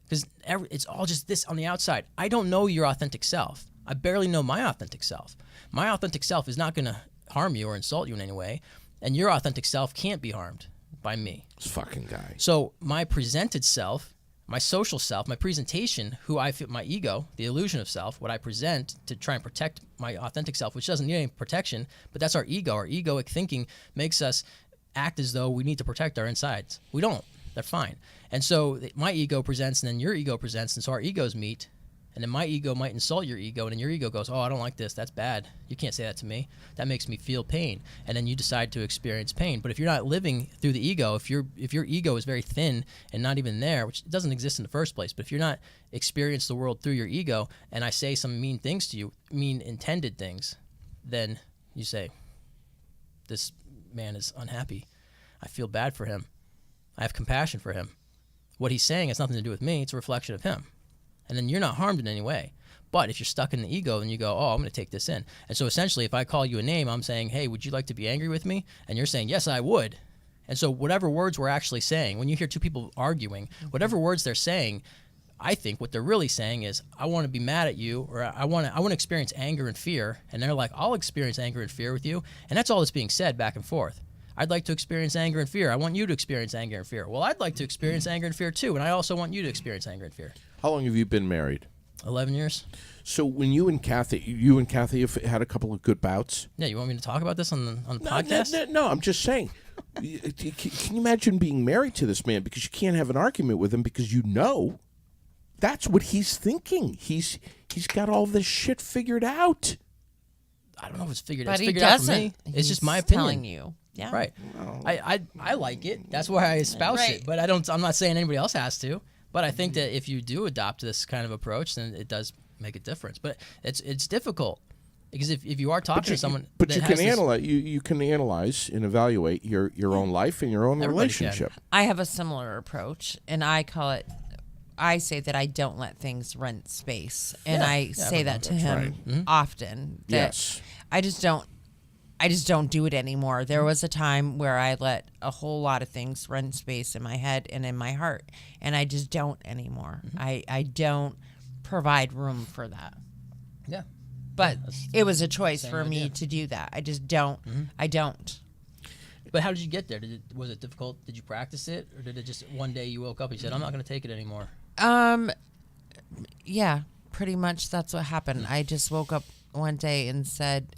because it's all just this on the outside. I don't know your authentic self. I barely know my authentic self. My authentic self is not going to harm you or insult you in any way, and your authentic self can't be harmed by me. This fucking guy. So my presented self, my social self, my presentation, who I feel, my ego, the illusion of self, what I present to try and protect my authentic self, which doesn't need any protection, but that's our ego. Our egoic thinking makes us act as though we need to protect our insides. We don't. They're fine. And so my ego presents, and then your ego presents, and so our egos meet, and then my ego might insult your ego, and then your ego goes, oh, I don't like this. That's bad. You can't say that to me. That makes me feel pain. And then you decide to experience pain. But if you're not living through the ego, if your ego is very thin and not even there, which doesn't exist in the first place, but if you're not experience the world through your ego, and I say some mean things to you, mean intended things, then you say, this man is unhappy. I feel bad for him. I have compassion for him. What he's saying has nothing to do with me. It's a reflection of him. And then you're not harmed in any way. But if you're stuck in the ego, then you go, oh, I'm going to take this in. And so essentially, if I call you a name, I'm saying, hey, would you like to be angry with me? And you're saying, yes, I would. And so whatever words we're actually saying, when you hear two people arguing, whatever words they're saying, I think what they're really saying is, I want to be mad at you, or I want to experience anger and fear. And they're like, I'll experience anger and fear with you. And that's all that's being said back and forth. I'd like to experience anger and fear. I want you to experience anger and fear. Well, I'd like to experience anger and fear too, and I also want you to experience anger and fear. How long have you been married? 11 years. So when you and Kathy have had a couple of good bouts? Yeah, you want me to talk about this on the podcast? No, I'm just saying. Can you imagine being married to this man? Because you can't have an argument with him because you know that's what he's thinking. He's got all this shit figured out. I don't know if it's figured out. It's But figured he out for doesn't. me. It's just my He's opinion. telling you. Yeah. Right. I like it. That's why I espouse it. But I'm not saying anybody else has to. But I think that if you do adopt this kind of approach, then it does make a difference. But it's difficult because if you are talking to someone, but you can analyze. You can analyze and evaluate your own life and your own relationship. I have a similar approach, and I call it. I say that I don't let things rent space, and I say that to him often. That Yes. I just don't do it anymore. There was a time where I let a whole lot of things rent space in my head and in my heart, and I just don't anymore. I don't provide room for that. Yeah. But it was a choice same for me idea. to do that. I just don't. I don't. But how did you get there? Was it difficult? Did you practice it, or did it just one day you woke up and you said, "I'm not going to take it anymore"? Yeah, pretty much that's what happened. I just woke up one day and said,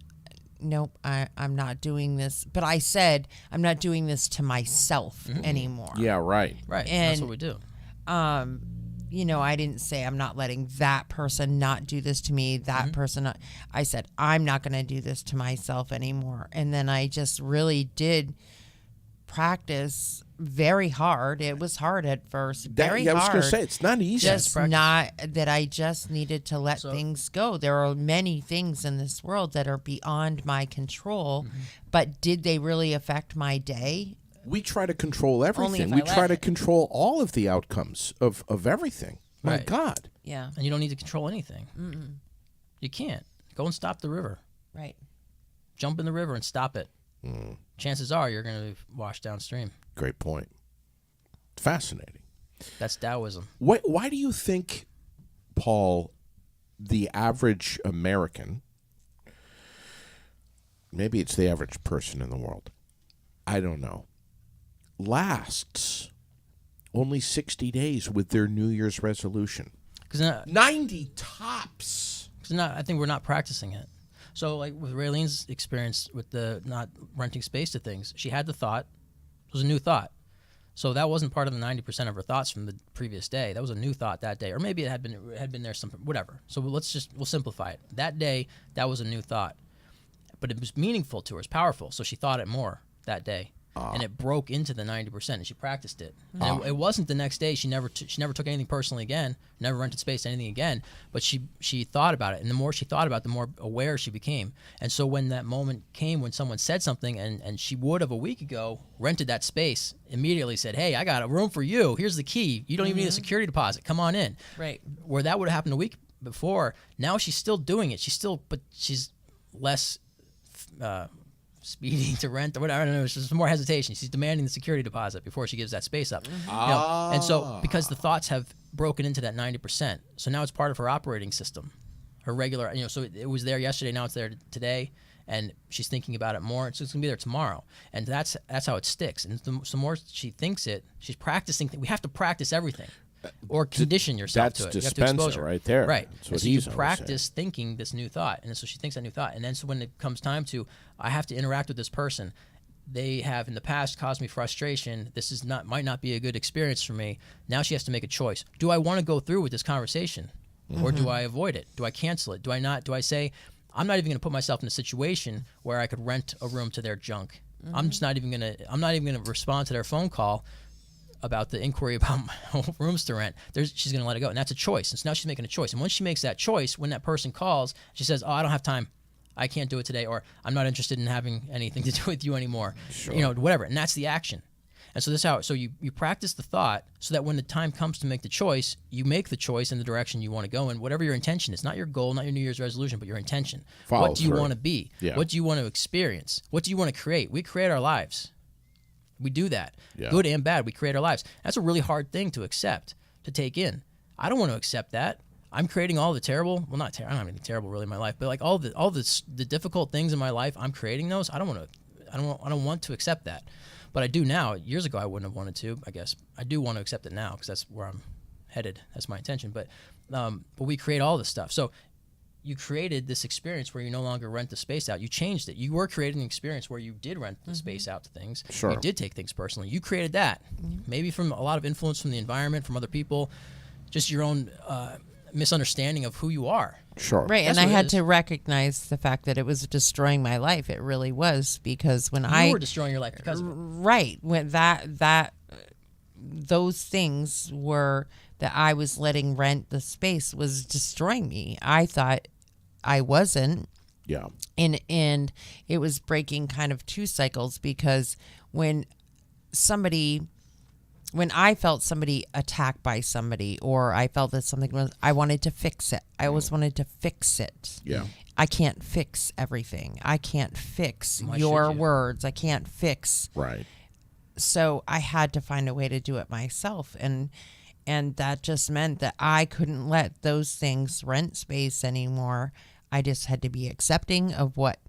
nope, I'm not doing this. But I said, I'm not doing this to myself anymore. Yeah, right. Right. And- that's what we do. You know, I didn't say I'm not letting that person not do this to me, that person not. I said, I'm not going to do this to myself anymore. And then I just really did practice very hard. It was hard at first, very I was hard. going to say, it's not easy. Just practice. not that I just needed to let So- things go. There are many things in this world that are beyond my control, but did they really affect my day? We try to control Only everything. if We I let try to it. control all of the outcomes of everything. My Right. God. Yeah, And you don't need to control anything. You can't. Go and stop the river. right. Jump in the river and stop it. Chances are you're going to be washed downstream. Great point. Fascinating. That's Taoism. Why do you think, Paul, the average American, maybe it's the average person in the world, I don't know, lasts only 60 days with their New Year's resolution? Because 90 tops. I think we're not practicing it. So, like with Raylene's experience with the not renting space to things, she had the thought. It was a new thought. So that wasn't part of the 90% of her thoughts from the previous day. That was a new thought that day, or maybe it had been there some whatever. So we'll simplify it. That day, that was a new thought, but it was meaningful to her. It's powerful. So she thought it more that day, and it broke into the 90%, and she practiced it. And it wasn't the next day. She never took anything personally again. Never rented space to anything again. But she thought about it, and the more she thought about it, the more aware she became. And so when that moment came, when someone said something, and she would have a week ago rented that space, immediately said, "Hey, I got a room for you. Here's the key. You don't even need a security deposit. Come on in." Right. Where that would have happened a week before, now she's still doing it. But she's less speeding to rent or whatever. I don't know. It's just more hesitation. She's demanding the security deposit before she gives that space up. You know, and so because the thoughts have broken into that 90%, so now it's part of her operating system, her regular. So it was there yesterday. Now it's there today, and she's thinking about it more. So it's gonna be there tomorrow, and that's how it sticks. And the more she thinks it, she's practicing. We have to practice everything. Or condition yourself That's to it. You have to Dispenza expose her. right there. Right. That's And what so you he's always practice thinking this new thought. And so she thinks that new thought. And then so when it comes time to, I have to interact with this person, they have in the past caused me frustration. This might not be a good experience for me. Now she has to make a choice. Do I want to go through with this conversation? Or do I avoid it? Do I cancel it? Do I not? Do I say, I'm not even going to put myself in a situation where I could rent a room to their junk. I'm not even going to respond to their phone call about the inquiry about my rooms to rent. She's going to let it go. And that's a choice. And so now she's making a choice. And once she makes that choice, when that person calls, she says, "Oh, I don't have time. I can't do it today," or "I'm not interested in having anything to do with you anymore." Sure. Whatever. And that's the action. And so you practice the thought so that when the time comes to make the choice, you make the choice in the direction you want to go in, whatever your intention is. Not your goal, not your New Year's resolution, but your intention. Follow what do you through. want to be? Yeah. What do you want to experience? What do you want to create? We create our lives. We do that. Yeah. Good and bad. We create our lives. That's a really hard thing to accept, to take in. I don't want to accept that. I'm creating all the terrible, well, not terrible, I don't have anything terrible really in my life, but like all the difficult things in my life, I'm creating those. I don't want to accept that. But I do now. Years ago I wouldn't have wanted to, I guess. I do want to accept it now because that's where I'm headed. That's my intention. But we create all this stuff. So you created this experience where you no longer rent the space out. You changed it. You were creating an experience where you did rent the space out to things. Sure. You did take things personally. You created that. Maybe from a lot of influence from the environment, from other people, just your own misunderstanding of who you are. Sure. Right, That's and I what it had is. to recognize the fact that it was destroying my life. It really was, because when You were destroying your life because of it. right, when those things were that I was letting rent the space was destroying me. I thought I wasn't. Yeah. And it was breaking kind of two cycles, because when I felt somebody attacked by somebody, or I felt that something was, I wanted to fix it. I always wanted to fix it. Yeah. I can't fix everything. I can't fix Why your should you? words. I can't fix. Right. So I had to find a way to do it myself. And that just meant that I couldn't let those things rent space anymore. I just had to be accepting of what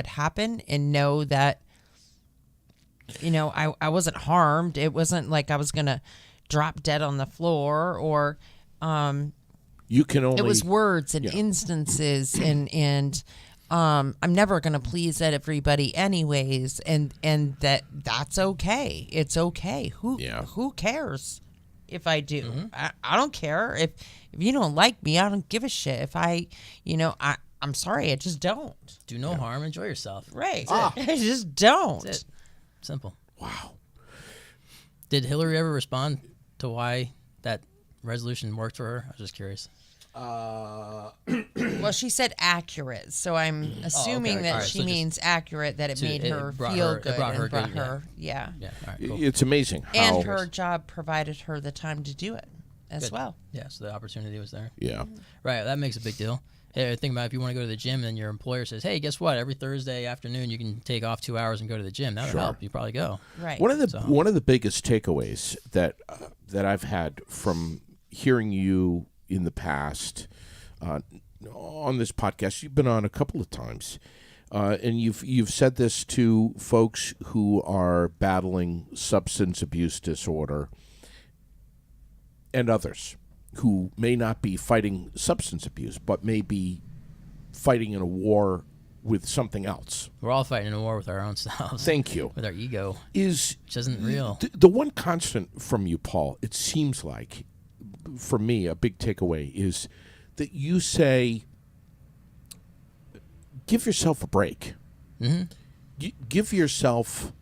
happened and know that, I wasn't harmed. It wasn't like I was going to drop dead on the floor or, you can only. it was words and instances and I'm never going to please everybody anyways. And that's okay. It's okay. Who cares if I do? Mm-hmm. I don't care if you don't like me. I don't give a shit. If I'm sorry. I just don't. Do no harm. Enjoy yourself. Right. I just don't. That's it. Simple. Wow. Did Hillary ever respond to why that resolution worked for her? I was just curious. Well, she said accurate, so I'm assuming okay. that All right, she so just- means accurate, that it made her feel good. It brought her and brought good, her, yeah. Yeah. All right. Cool. It's amazing how. And her job provided her the time to do it as Good. well. Yeah. So the opportunity was there. Yeah. Right. That makes a big deal. Hey, think about if you want to go to the gym and your employer says, "Hey, guess what? Every Thursday afternoon you can take off 2 hours and go to the gym." That would help. You probably go. Right. One of the biggest takeaways that I've had from hearing you in the past on this podcast, you've been on a couple of times, and you've said this to folks who are battling substance abuse disorder and others who may not be fighting substance abuse, but may be fighting in a war with something else. We're all fighting a war with our own selves. Thank you. With our ego, Is which isn't real. the one constant from you, Paul, it seems like, for me, a big takeaway is that you say, give yourself a break. Mm-hmm. Give yourself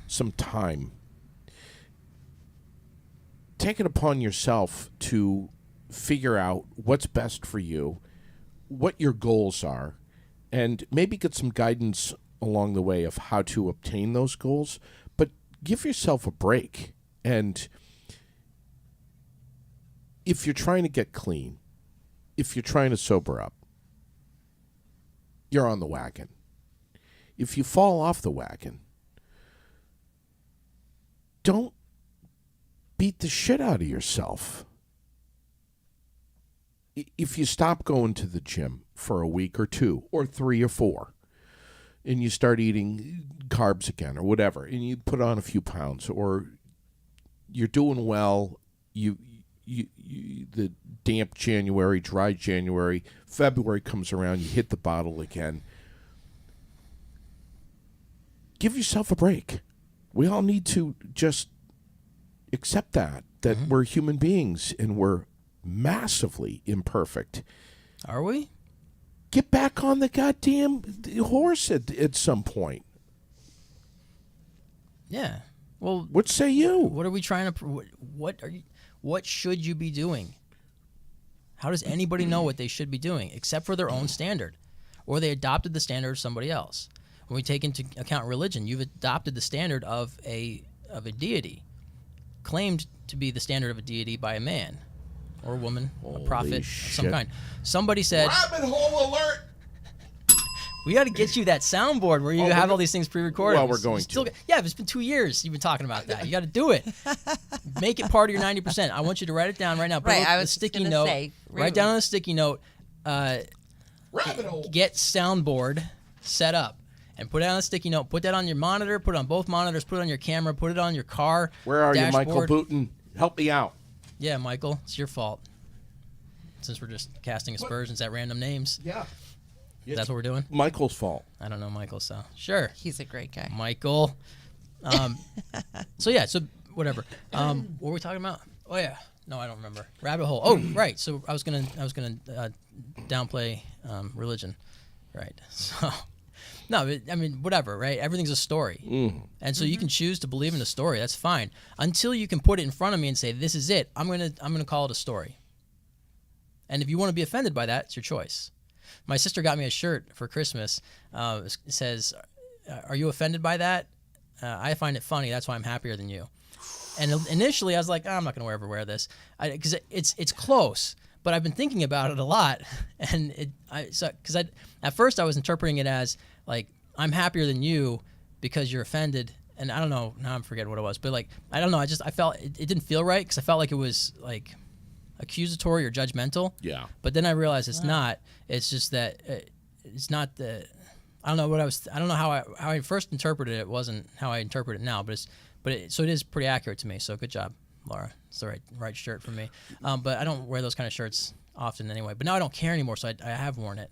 some time. Take it upon yourself to figure out what's best for you, what your goals are, and maybe get some guidance along the way of how to obtain those goals. But give yourself a break. And if you're trying to get clean, if you're trying to sober up, you're on the wagon. If you fall off the wagon, don't beat the shit out of yourself. If you stop going to the gym for a week or 2 or 3 or 4, and you start eating carbs again or whatever, and you put on a few pounds, or you're doing well, you the damp January, dry January, February comes around, you hit the bottle again. Give yourself a break. We all need to just accept that we're human beings and we're massively imperfect. Are we? Get back on the goddamn horse at some point. Yeah. Well, What say you? what are we trying to? What should you be doing? How does anybody know what they should be doing except for their own standard, or they adopted the standard of somebody else? When we take into account religion, you've adopted the standard of a deity, claimed to be the standard of a deity by a man or a woman, a prophet of some shit. kind. Somebody said, Rabbit hole alert! "We got to get you that soundboard where you have all these things pre-recorded." Well, we're going to. Yeah, it's been 2 years you've been talking about that. You got to do it. Make it part of your 90%. I want you to write it down right now. Put Right, it I on a was just sticky gonna note. say, Write down on a sticky note. Rabbit hole. Get soundboard set up and put it on a sticky note. Put that on your monitor. Put it on both monitors. Put it on your camera. Put it on your car. Where are you, Michael dashboard. Booten? Help me out. Yeah, Michael, it's your fault. Since we're just casting aspersions at random names. Yeah. That's what we're doing? Michael's fault. I don't know Michael, so sure. He's a great guy. Michael. So whatever. What were we talking about? Oh yeah. No, I don't remember. Rabbit hole. Oh, right. So I was gonna downplay religion, right? So no, I mean whatever, right? Everything's a story, and so you can choose to believe in the story. That's fine until you can put it in front of me and say, "This is it. I'm gonna call it a story." And if you want to be offended by that, it's your choice. My sister got me a shirt for Christmas. It says, "Are you offended by that? I find it funny. That's why I'm happier than you." And initially, I was like, "I'm not going to ever wear this," because it's close. But I've been thinking about it a lot, and at first I was interpreting it as like I'm happier than you because you're offended, and I don't know. Now I'm forgetting what it was, but like I don't know. I felt it didn't feel right because I felt like it was like accusatory or judgmental. Yeah. But then I realized it's not. It's just that it's not the. I don't know how I first interpreted it. It wasn't how I interpret it now. So it is pretty accurate to me. So good job, Laura. It's the right shirt for me. But I don't wear those kind of shirts often anyway. But now I don't care anymore. So I have worn it.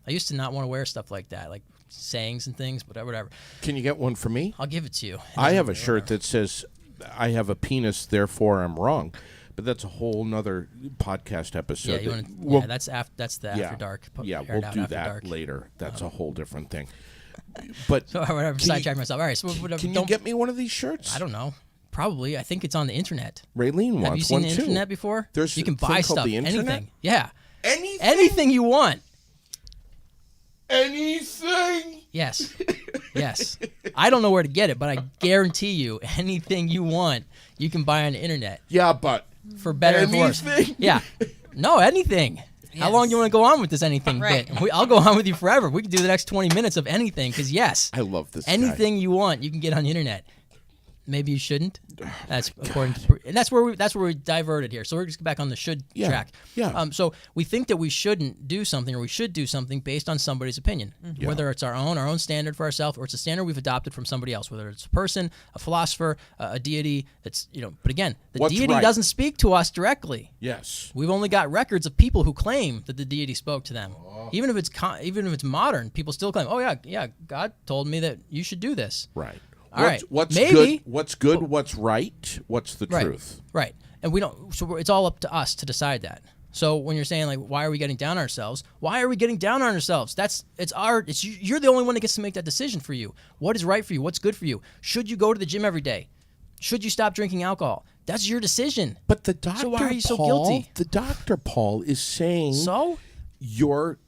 I used to not want to wear stuff like that, like sayings and things. But whatever. Can you get one for me? I'll give it to you. I have a shirt that says, "I have a penis, therefore I'm wrong." But that's a whole nother podcast episode. That's the After Dark. Yeah, we'll do that later. That's a whole different thing. But so whatever, sidetrack myself. All right, so can you get me one of these shirts? I don't know. Probably. I think it's on the internet. Raylene wants one too. Have you seen the internet before? You can buy stuff. The internet? Anything. Yeah. Anything you want. Anything. Yes. Yes. I don't know where to get it, but I guarantee you, anything you want, you can buy on the internet. Yeah, but for better and worse. Yeah. No, anything. Yes. How long do you want to go on with this anything bit? I'll go on with you forever. We can do the next 20 minutes of anything because, yes. I love this anything you want, you can get on the internet. Maybe you shouldn't. That's according to, and that's where we diverted here. So we're just back on the should track. Yeah. So we think that we shouldn't do something, or we should do something based on somebody's opinion, whether it's our own standard for ourselves, or it's a standard we've adopted from somebody else, whether it's a person, a philosopher, a deity. That's But again, the deity doesn't speak to us directly. Yes. We've only got records of people who claim that the deity spoke to them. Even if it's modern, people still claim, "Oh yeah, God told me that you should do this." Right. What's good? What's good? What's right? What's the truth? Right. And we don't. So it's all up to us to decide that. So when you're saying like, why are we getting down on ourselves? Why are we getting down on ourselves? You're the only one that gets to make that decision for you. What is right for you? What's good for you? Should you go to the gym every day? Should you stop drinking alcohol? That's your decision. But the doctor, so why are you so guilty? The Dr. Paul is saying, you're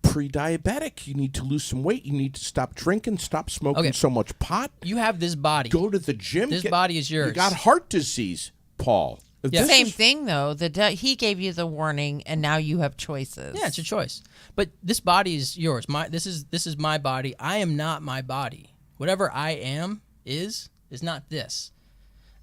pre-diabetic. You need to lose some weight. You need to stop drinking, stop smoking so much pot. You have this body. Go to the gym. This body is yours. You got heart disease, Paul. Yeah. Same thing, though. He gave you the warning, and now you have choices. Yeah, it's your choice. But this body is yours. This is my body. I am not my body. Whatever I am is not this.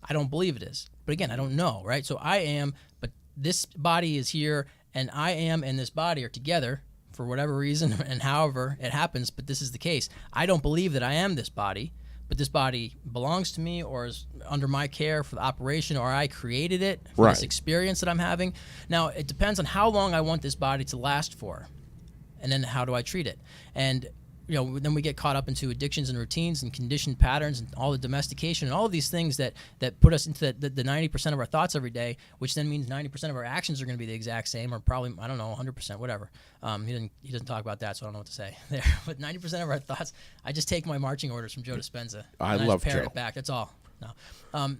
I don't believe it is. But again, I don't know, right? So I am, but this body is here, and I am and this body are together for whatever reason and however it happens, but this is the case. I don't believe that I am this body, but this body belongs to me or is under my care for the operation, or I created it for this experience that I'm having. Now, it depends on how long I want this body to last for, and then how do I treat it. And then we get caught up into addictions and routines and conditioned patterns and all the domestication and all of these things that put us into the 90% of our thoughts every day, which then means 90% of our actions are going to be the exact same, or probably, I don't know, 100%, whatever. He doesn't talk about that, so I don't know what to say there. But 90% of our thoughts, I just take my marching orders from Joe Dispenza. I love Joe. It back. That's all. No.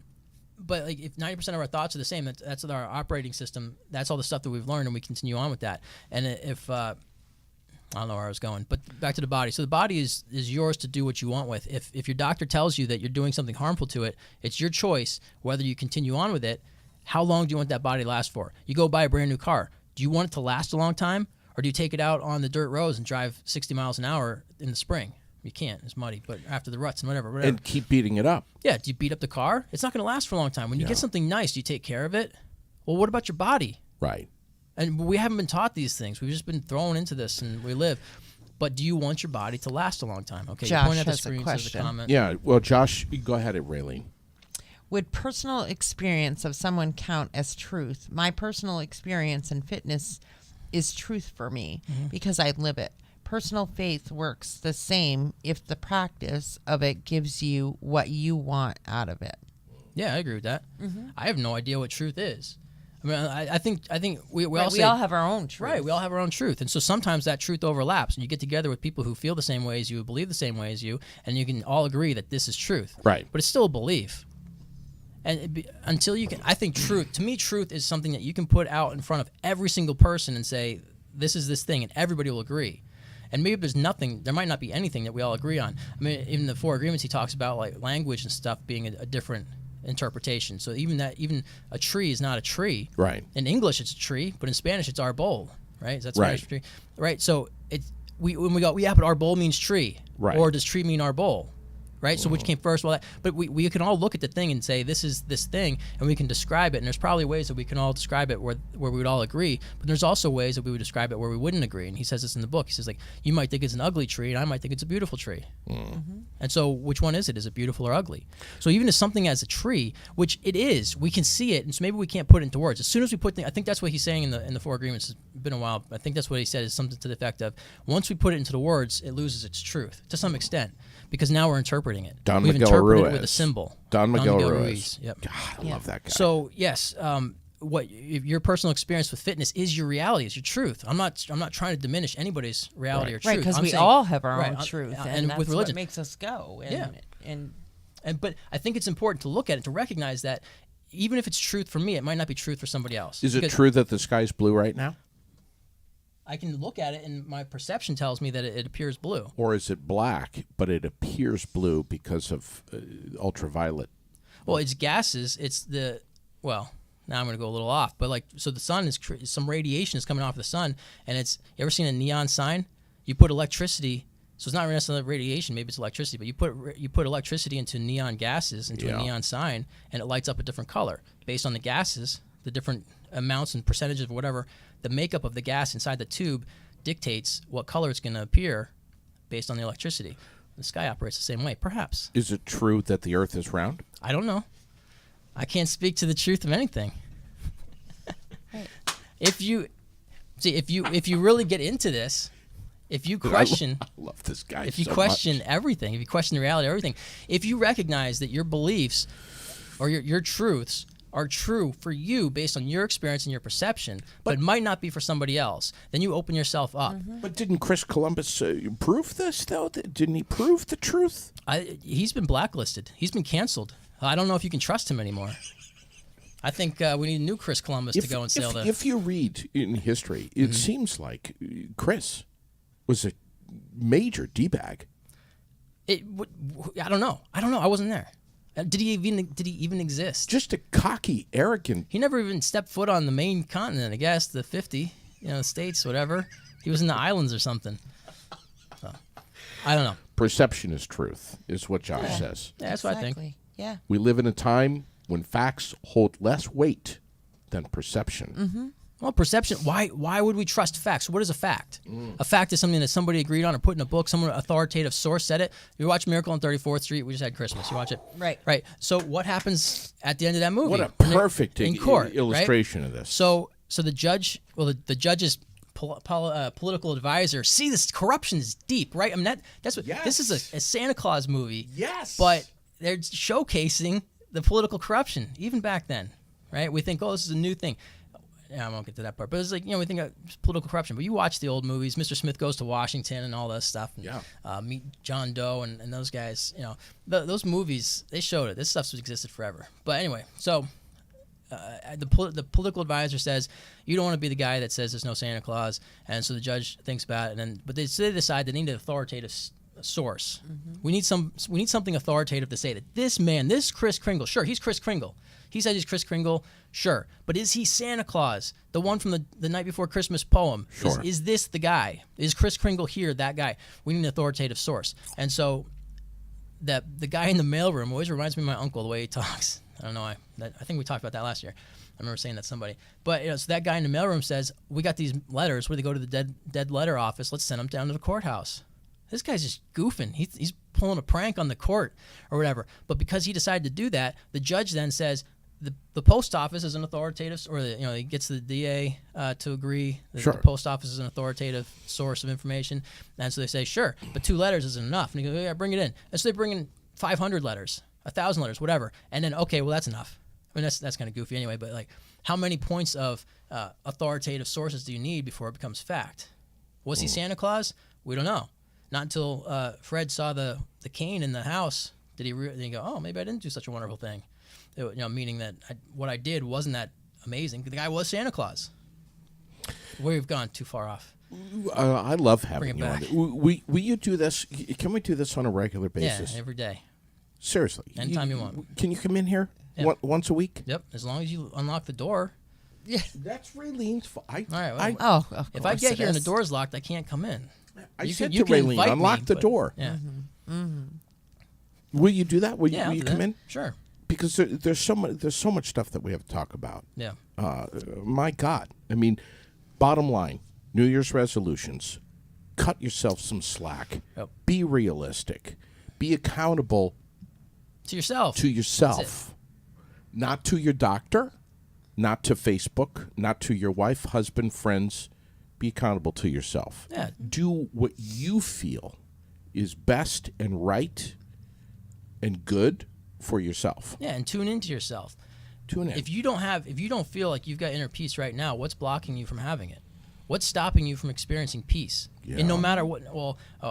But like, if 90% of our thoughts are the same, that's our operating system. That's all the stuff that we've learned, and we continue on with that. And if I don't know where I was going, but back to the body. So the body is yours to do what you want with. If your doctor tells you that you're doing something harmful to it, it's your choice whether you continue on with it. How long do you want that body to last for? You go buy a brand new car. Do you want it to last a long time, or do you take it out on the dirt roads and drive 60 miles an hour in the spring? You can't. It's muddy. But after the ruts and whatever. And keep beating it up. Yeah. Do you beat up the car? It's not going to last for a long time. When you get something nice, do you take care of it? Well, what about your body? Right. And we haven't been taught these things. We've just been thrown into this, and we live. But do you want your body to last a long time? Okay, Josh point at the has screen, a question. A comment. Yeah, well, Josh, go ahead, Raylene. Would personal experience of someone count as truth? My personal experience in fitness is truth for me because I live it. Personal faith works the same if the practice of it gives you what you want out of it. Yeah, I agree with that. I have no idea what truth is. I mean, I think we all say, we all have our own truth. Right, we all have our own truth. And so sometimes that truth overlaps, and you get together with people who feel the same way as you, believe the same way as you, and you can all agree that this is truth. Right. But it's still a belief. And until you can, I think truth is something that you can put out in front of every single person and say, this is this thing, and everybody will agree. And maybe there might not be anything that we all agree on. I mean, in the Four Agreements, he talks about like language and stuff being a different interpretation. So even a tree is not a tree. Right. In English, it's a tree, but in Spanish, it's arbol. Right? Is that Spanish for tree? Right. So when we happen, arbol means tree. Right. Or does tree mean arbol? right? So which came first? Well, but we can all look at the thing and say this is this thing, and we can describe it. And there's probably ways that we can all describe it where we would all agree. But there's also ways that we would describe it where we wouldn't agree. And he says this in the book. He says, like, you might think it's an ugly tree, and I might think it's a beautiful tree. And so which one is it? Is it beautiful or ugly? So even as something as a tree, which it is, we can see it, and so maybe we can't put it into words. As soon as we put I think that's what he's saying in the Four Agreements. It's been a while. I think that's what he said, is something to the effect of, once we put it into the words, it loses its truth to some extent, because now we're interpreting it. Don We've Miguel interpreted Ruiz. it with a symbol. Don Miguel Ruiz. Yep. God, I love that guy. So yes, what your personal experience with fitness is your reality, is your truth. I'm not trying to diminish anybody's reality or truth. Right, because I'm we saying- all have our right, own truth, and that's with religion. what makes us go. And, Yeah. and But I think it's important to look at it, to recognize that even if it's truth for me, it might not be truth for somebody else. Is it Because true that the sky's blue right now? I can look at it, and my perception tells me that it appears blue. Or is it black, but it appears blue because of ultraviolet? Well, it's gases. It's well, now I'm going to go a little off, but like, so the sun is, some radiation is coming off the sun, and it's, you ever seen a neon sign? You put electricity, so it's not necessarily radiation, maybe it's electricity, but you put electricity into neon gases, into a neon sign, and it lights up a different color. Based on the gases, the different amounts and percentages of whatever, the makeup of the gas inside the tube dictates what color it's going to appear based on the electricity. The sky operates the same way, perhaps. Is it true that the Earth is round? I don't know. I can't speak to the truth of anything. If you really get into this, if you question, I love this guy. if you so question much. everything, if you question the reality of everything, if you recognize that your beliefs or your truths are true for you based on your experience and your perception, but might not be for somebody else, then you open yourself up. But didn't Chris Columbus prove this, though? Didn't he prove the truth? He's been blacklisted. He's been canceled. I don't know if you can trust him anymore. I think we need a new Chris Columbus to go and sail the... If you read in history, it seems like Chris was a major D-bag. I don't know. I wasn't there. Did he even exist? Just a cocky, arrogant... He never even stepped foot on the main continent, I guess, the 50, the States, whatever. He was in the islands or something. So, I don't know. Perception is truth, is what Josh says. Yeah, that's what I think. exactly. Yeah. We live in a time when facts hold less weight than perception. Well, perception, why would we trust facts? What is a fact? A fact is something that somebody agreed on or put in a book, some authoritative source said it. You watch Miracle on 34th Street, we just had Christmas. You watch it? Right. Right. So what happens at the end of that movie? What a perfect in court, illustration right? of this. So the judge, the judge's political advisor, see, this corruption is deep, right? I mean, that's what this is, a Santa Claus movie. Yes. But they're showcasing the political corruption even back then, right? We think, oh, this is a new thing. Yeah, I won't get to that part, but it's like, we think of political corruption. But you watch the old movies, Mr. Smith Goes to Washington and all that stuff. And, Meet John Doe and those guys. Those movies, they showed it. This stuff's existed forever. But anyway, so the political advisor says, you don't want to be the guy that says there's no Santa Claus. And so the judge thinks about it, but they decide they need an authoritative source. We need something authoritative to say that this man, this Kris Kringle, sure, he's Kris Kringle. He says he's Kris Kringle, sure. But is he Santa Claus, the one from the Night Before Christmas poem? Sure. Is this the guy? Is Kris Kringle here, that guy? We need an authoritative source. And so the guy in the mailroom always reminds me of my uncle, the way he talks. I don't know. I think we talked about that last year. I remember saying that to somebody. But so that guy in the mailroom says, we got these letters where they go to the dead letter office. Let's send them down to the courthouse. This guy's just goofing. He's pulling a prank on the court or whatever. But because he decided to do that, the judge then says the post office is an authoritative, or he gets the DA to agree that Sure. the post office is an authoritative source of information. And so they say, sure, but 2 letters isn't enough. And he goes, yeah, bring it in. And so they bring in 500 letters, 1,000 letters, whatever. And then, okay, well, that's enough. I mean, that's kind of goofy anyway, but like, how many points of authoritative sources do you need before it becomes fact? Was he Santa Claus? We don't know. Not until Fred saw the cane in the house did he go, oh, maybe I didn't do such a wonderful thing. Meaning that what I did wasn't that amazing. The guy was Santa Claus. We've gone too far off. I love having Bring you it on. back. Will you do this? Can we do this on a regular basis? Yeah, every day. Seriously. Anytime you want. Can you come in here once a week? Yep, as long as you unlock the door. Yeah. That's Raylene's fault. All right. Well, Oh, of if I course get it here and the is. door's locked, I can't come in. I You said can to Raylene, invite me, unlock the but- door. Yeah. Will you do that? Will Yeah, you I'll do come that. in? Sure. Because there's so much stuff that we have to talk about. Yeah. My God. I mean, bottom line, New Year's resolutions. Cut yourself some slack. Yep. Be realistic. Be accountable To yourself. to yourself. Not to your doctor, not to Facebook, not to your wife, husband, friends. Be accountable to yourself. Yeah. Do what you feel is best and right and good for yourself. Yeah, and tune into yourself. Tune in. If you don't feel like you've got inner peace right now, what's blocking you from having it? What's stopping you from experiencing peace? Yeah. And no matter what,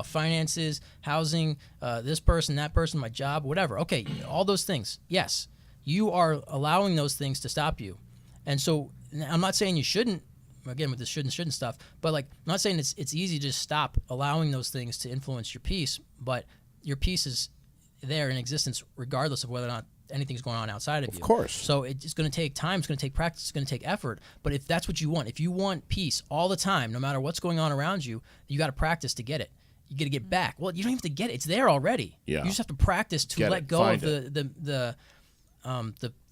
finances, housing, this person, that person, my job, whatever. Okay, all those things. Yes, you are allowing those things to stop you. And so I'm not saying you shouldn't, again, with this shouldn't stuff, but like, I'm not saying it's easy to just stop allowing those things to influence your peace, but your peace is there in existence regardless of whether or not anything's going on outside of you. Of course. So it's going to take time, it's going to take practice, it's going to take effort. But if that's what you want, if you want peace all the time, no matter what's going on around you, you got to practice to get it. You got to get back. Well, you don't even have to get it; it's there already. Yeah. You just have to practice to Get let it. go Find of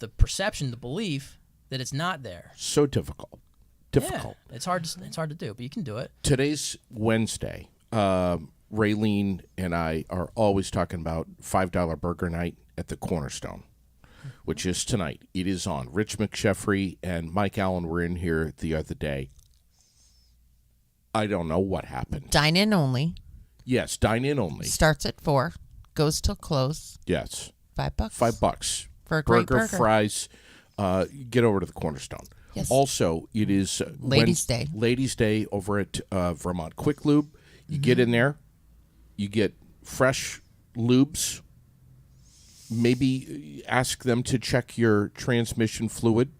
the perception, the belief that it's not there. So difficult. Difficult. Yeah, it's hard to do, but you can do it. Today's Wednesday. Raylene and I are always talking about $5 burger night at the Cornerstone, which is tonight. It is on. Rich McSheffrey and Mike Allen were in here the other day. I don't know what happened. Dine in only. Yes, dine in only. Starts at 4, goes till close. Yes, $5. $5 For a great burger. fries. Get over to the Cornerstone. Yes. Also, it is Ladies' Day. Ladies' Day over at Vermont Quick Lube. You get in there, you get fresh lubes. Maybe ask them to check your transmission fluid,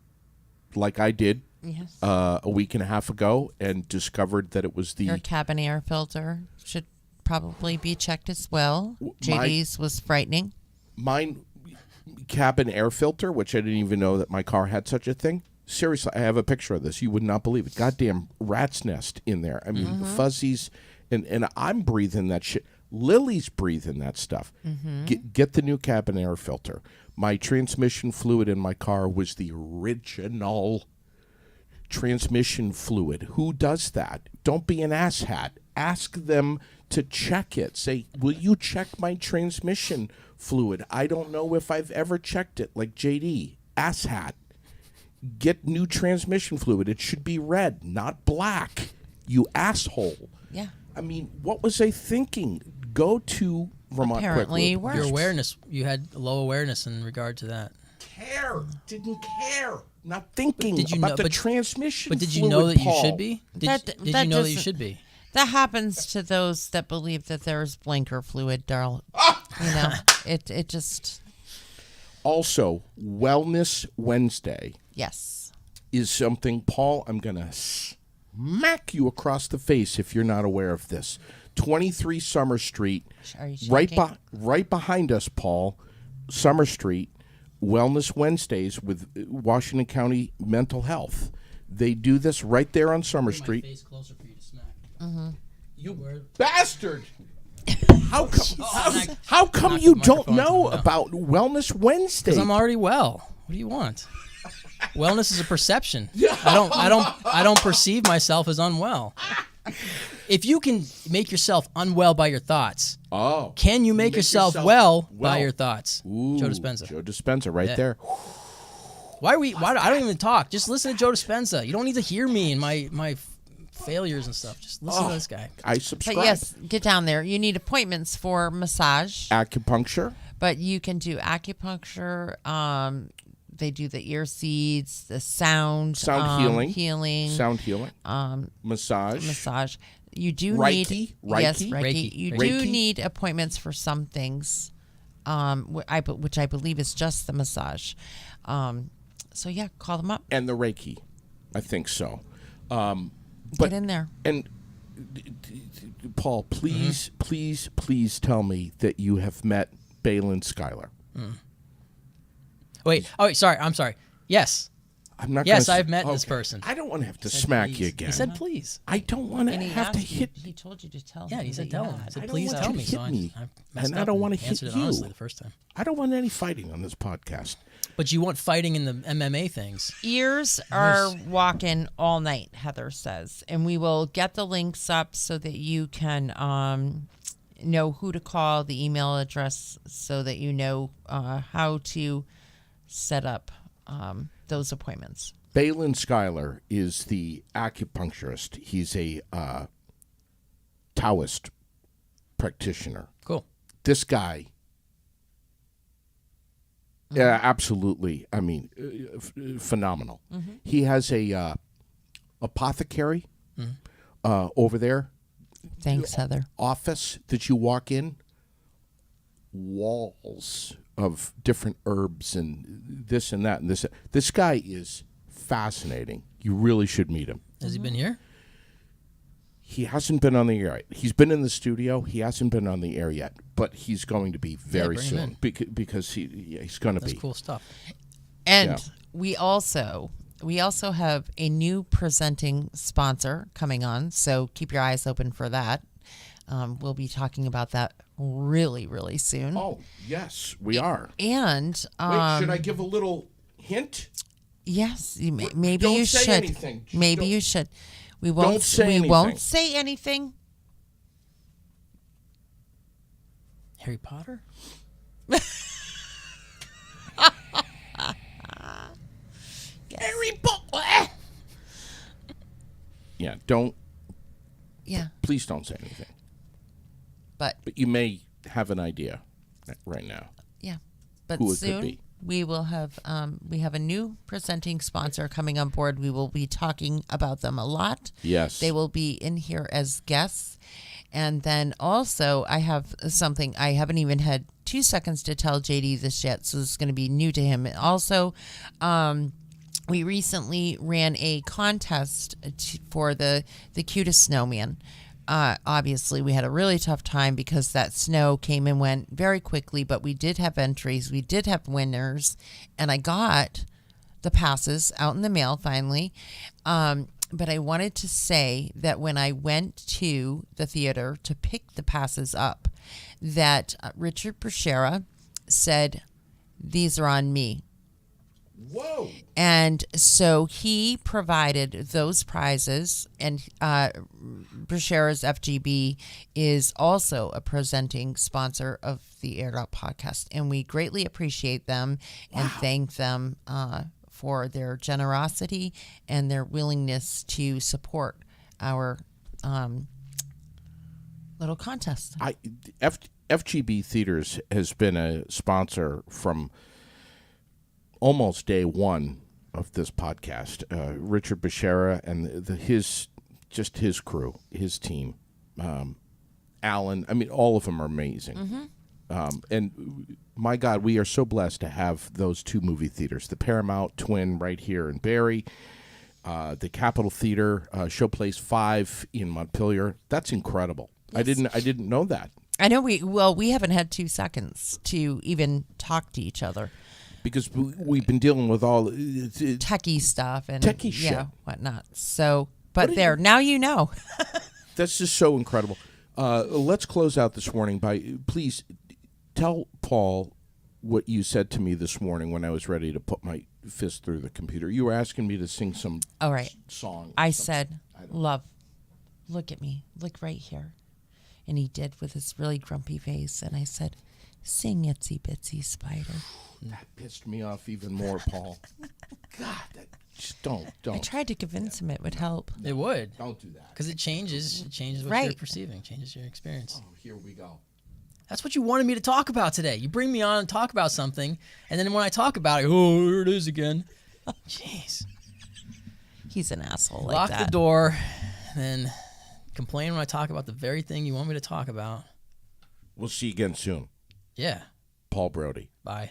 like I did Yes. a week and a half ago, and discovered that it was Your the cabin air filter should probably be checked as well. my- JD's was frightening. mine cabin air filter, which I didn't even know that my car had such a thing. Seriously, I have a picture of this. You would not believe it. Goddamn rat's nest in there. I mean, fuzzies, and I'm breathing that shit. Lily's breathing that stuff. Get the new cabin air filter. My transmission fluid in my car was the original transmission fluid. Who does that? Don't be an asshat. Ask them to check it. Say, will you check my transmission fluid? I don't know if I've ever checked it, like JD. Asshat. Get new transmission fluid. It should be red, not black. You asshole. Yeah. I mean, what was I thinking? Go to Vermont Apparently Quick Lube. works. Your awareness, you had low awareness in regard to that. Didn't care. Not thinking Did you about know- the but- transmission But did you fluid, know that you Paul. should be? Did That you know that you doesn't- should be? That happens to those that believe that there's blinker fluid, Darl. You know, it just, Also, Wellness Wednesday yes. is something, Paul, I'm going to smack you across the face if you're not aware of this. 23 Summer Street, Are you right, shaking? right behind us, Paul, Summer Street, Wellness Wednesdays with Washington County Mental Health. They do this right there on Summer Street. face closer for you to smack. You bastard! How come, Oh, how come knocked you the don't microphone know to the mouth. about Wellness Wednesday? Because I'm already well. What do you want? Wellness is a perception. I don't perceive myself as unwell. If you can make yourself unwell by your thoughts, Oh. can you make yourself well by your thoughts? Ooh, Joe Dispenza. Joe Dispenza right Yeah. there. Why I don't even talk. Just listen to Joe Dispenza. You don't need to hear me and my failures and stuff. Just listen to this guy. I But subscribe. yes, get down there. You need appointments for massage, Acupuncture. but you can do acupuncture. They do the ear seeds, the sound healing, Sound healing. Massage. massage. You do Reiki? need Reiki? yes, Reiki. Reiki. You Reiki? do need appointments for some things, which I believe is just the massage. So yeah, call them up. And the Reiki. I think so. But Get in there. And Paul, please, please tell me that you have met Balin Schuyler. Wait. Oh, wait. Sorry. I'm sorry. Yes. I'm not. Yes, gonna I've met this person. I don't want to have to He said smack please. you again. He said please. I don't want to And he have to asked you- hit. He told you to tell him. Yeah, he said that tell you him. had. He said I don't please want tell you me. to So hit me. I messed And I up don't wanna hit answered it you. honestly the first time. I don't want any fighting on this podcast. But you want fighting in the MMA things. Ears are walking all night, Heather says, and we will get the links up so that you can know who to call, the email address, so that you know how to set up those appointments. Balin Schuyler is the acupuncturist. He's a Taoist practitioner. Cool. This guy, yeah, absolutely. I mean, phenomenal. He has a apothecary over there, Thanks, Heather. office that you walk in, walls of different herbs and this and that and this. This guy is fascinating. You really should meet him. Has he been here? He hasn't been on the air yet. He's been in the studio. He hasn't been on the air yet, but he's going to be very bring him soon because he's going to That's be. cool stuff. And Yeah. we also have a new presenting sponsor coming on, so keep your eyes open for that. We'll be talking about that really, really soon. Oh, yes, we are. And Wait, should I give a little hint? yes, maybe Don't you say should. anything. Maybe Don't- you should. We won't. Don't say we anything. won't say anything. Harry Potter? Harry Potter. Yeah, don't. Yeah, Please don't say anything. but But you may have an idea right now. yeah, but Who it could soon be. we will have we have a new presenting sponsor coming on board. We will be talking about them a lot. Yes. They will be in here as guests. And then also, I have something I haven't even had 2 seconds to tell JD this yet, so this is going to be new to him. Also, we recently ran a contest for the cutest snowman. Obviously, we had a really tough time because that snow came and went very quickly, but we did have entries. We did have winners, and I got the passes out in the mail finally. But I wanted to say that when I went to the theater to pick the passes up, that Richard Brashera said, "These are on me." Whoa. And so he provided those prizes, and Brashera's FGB is also a presenting sponsor of the Aired Out podcast, and we greatly appreciate them and thank them for their generosity and their willingness to support our little contest. FGB Theaters has been a sponsor from almost day one of this podcast. Richard Bashara and his crew, his team, Alan. I mean, all of them are amazing. And my God, we are so blessed to have those two movie theaters, the Paramount Twin right here in Barrie, the Capitol Theater, Showplace 5 in Montpelier. That's incredible. I didn't know that. I know we haven't had 2 seconds to even talk to each other. Because we've been dealing with all Techie stuff and Techie shit. whatnot. So, but there, now you know. That's just so incredible. Let's close out this morning by please tell Paul what you said to me this morning when I was ready to put my fist through the computer. You were asking me to sing some All right. song. I said, "Love, look at me. Look right here." And he did with his really grumpy face. And I said, "Sing Itsy Bitsy Spider." That pissed me off even more, Paul. God, just don't. I tried to convince him it would help. It would. Don't do that. Because it changes what you're Right. perceiving, changes your experience. Oh, here we go. That's what you wanted me to talk about today. You bring me on and talk about something, and then when I talk about it, oh, here it is again. Jeez. He's an asshole like Lock that. the door, then complain when I talk about the very thing you want me to talk about. We'll see you again soon. Yeah. Paul Brody. Bye.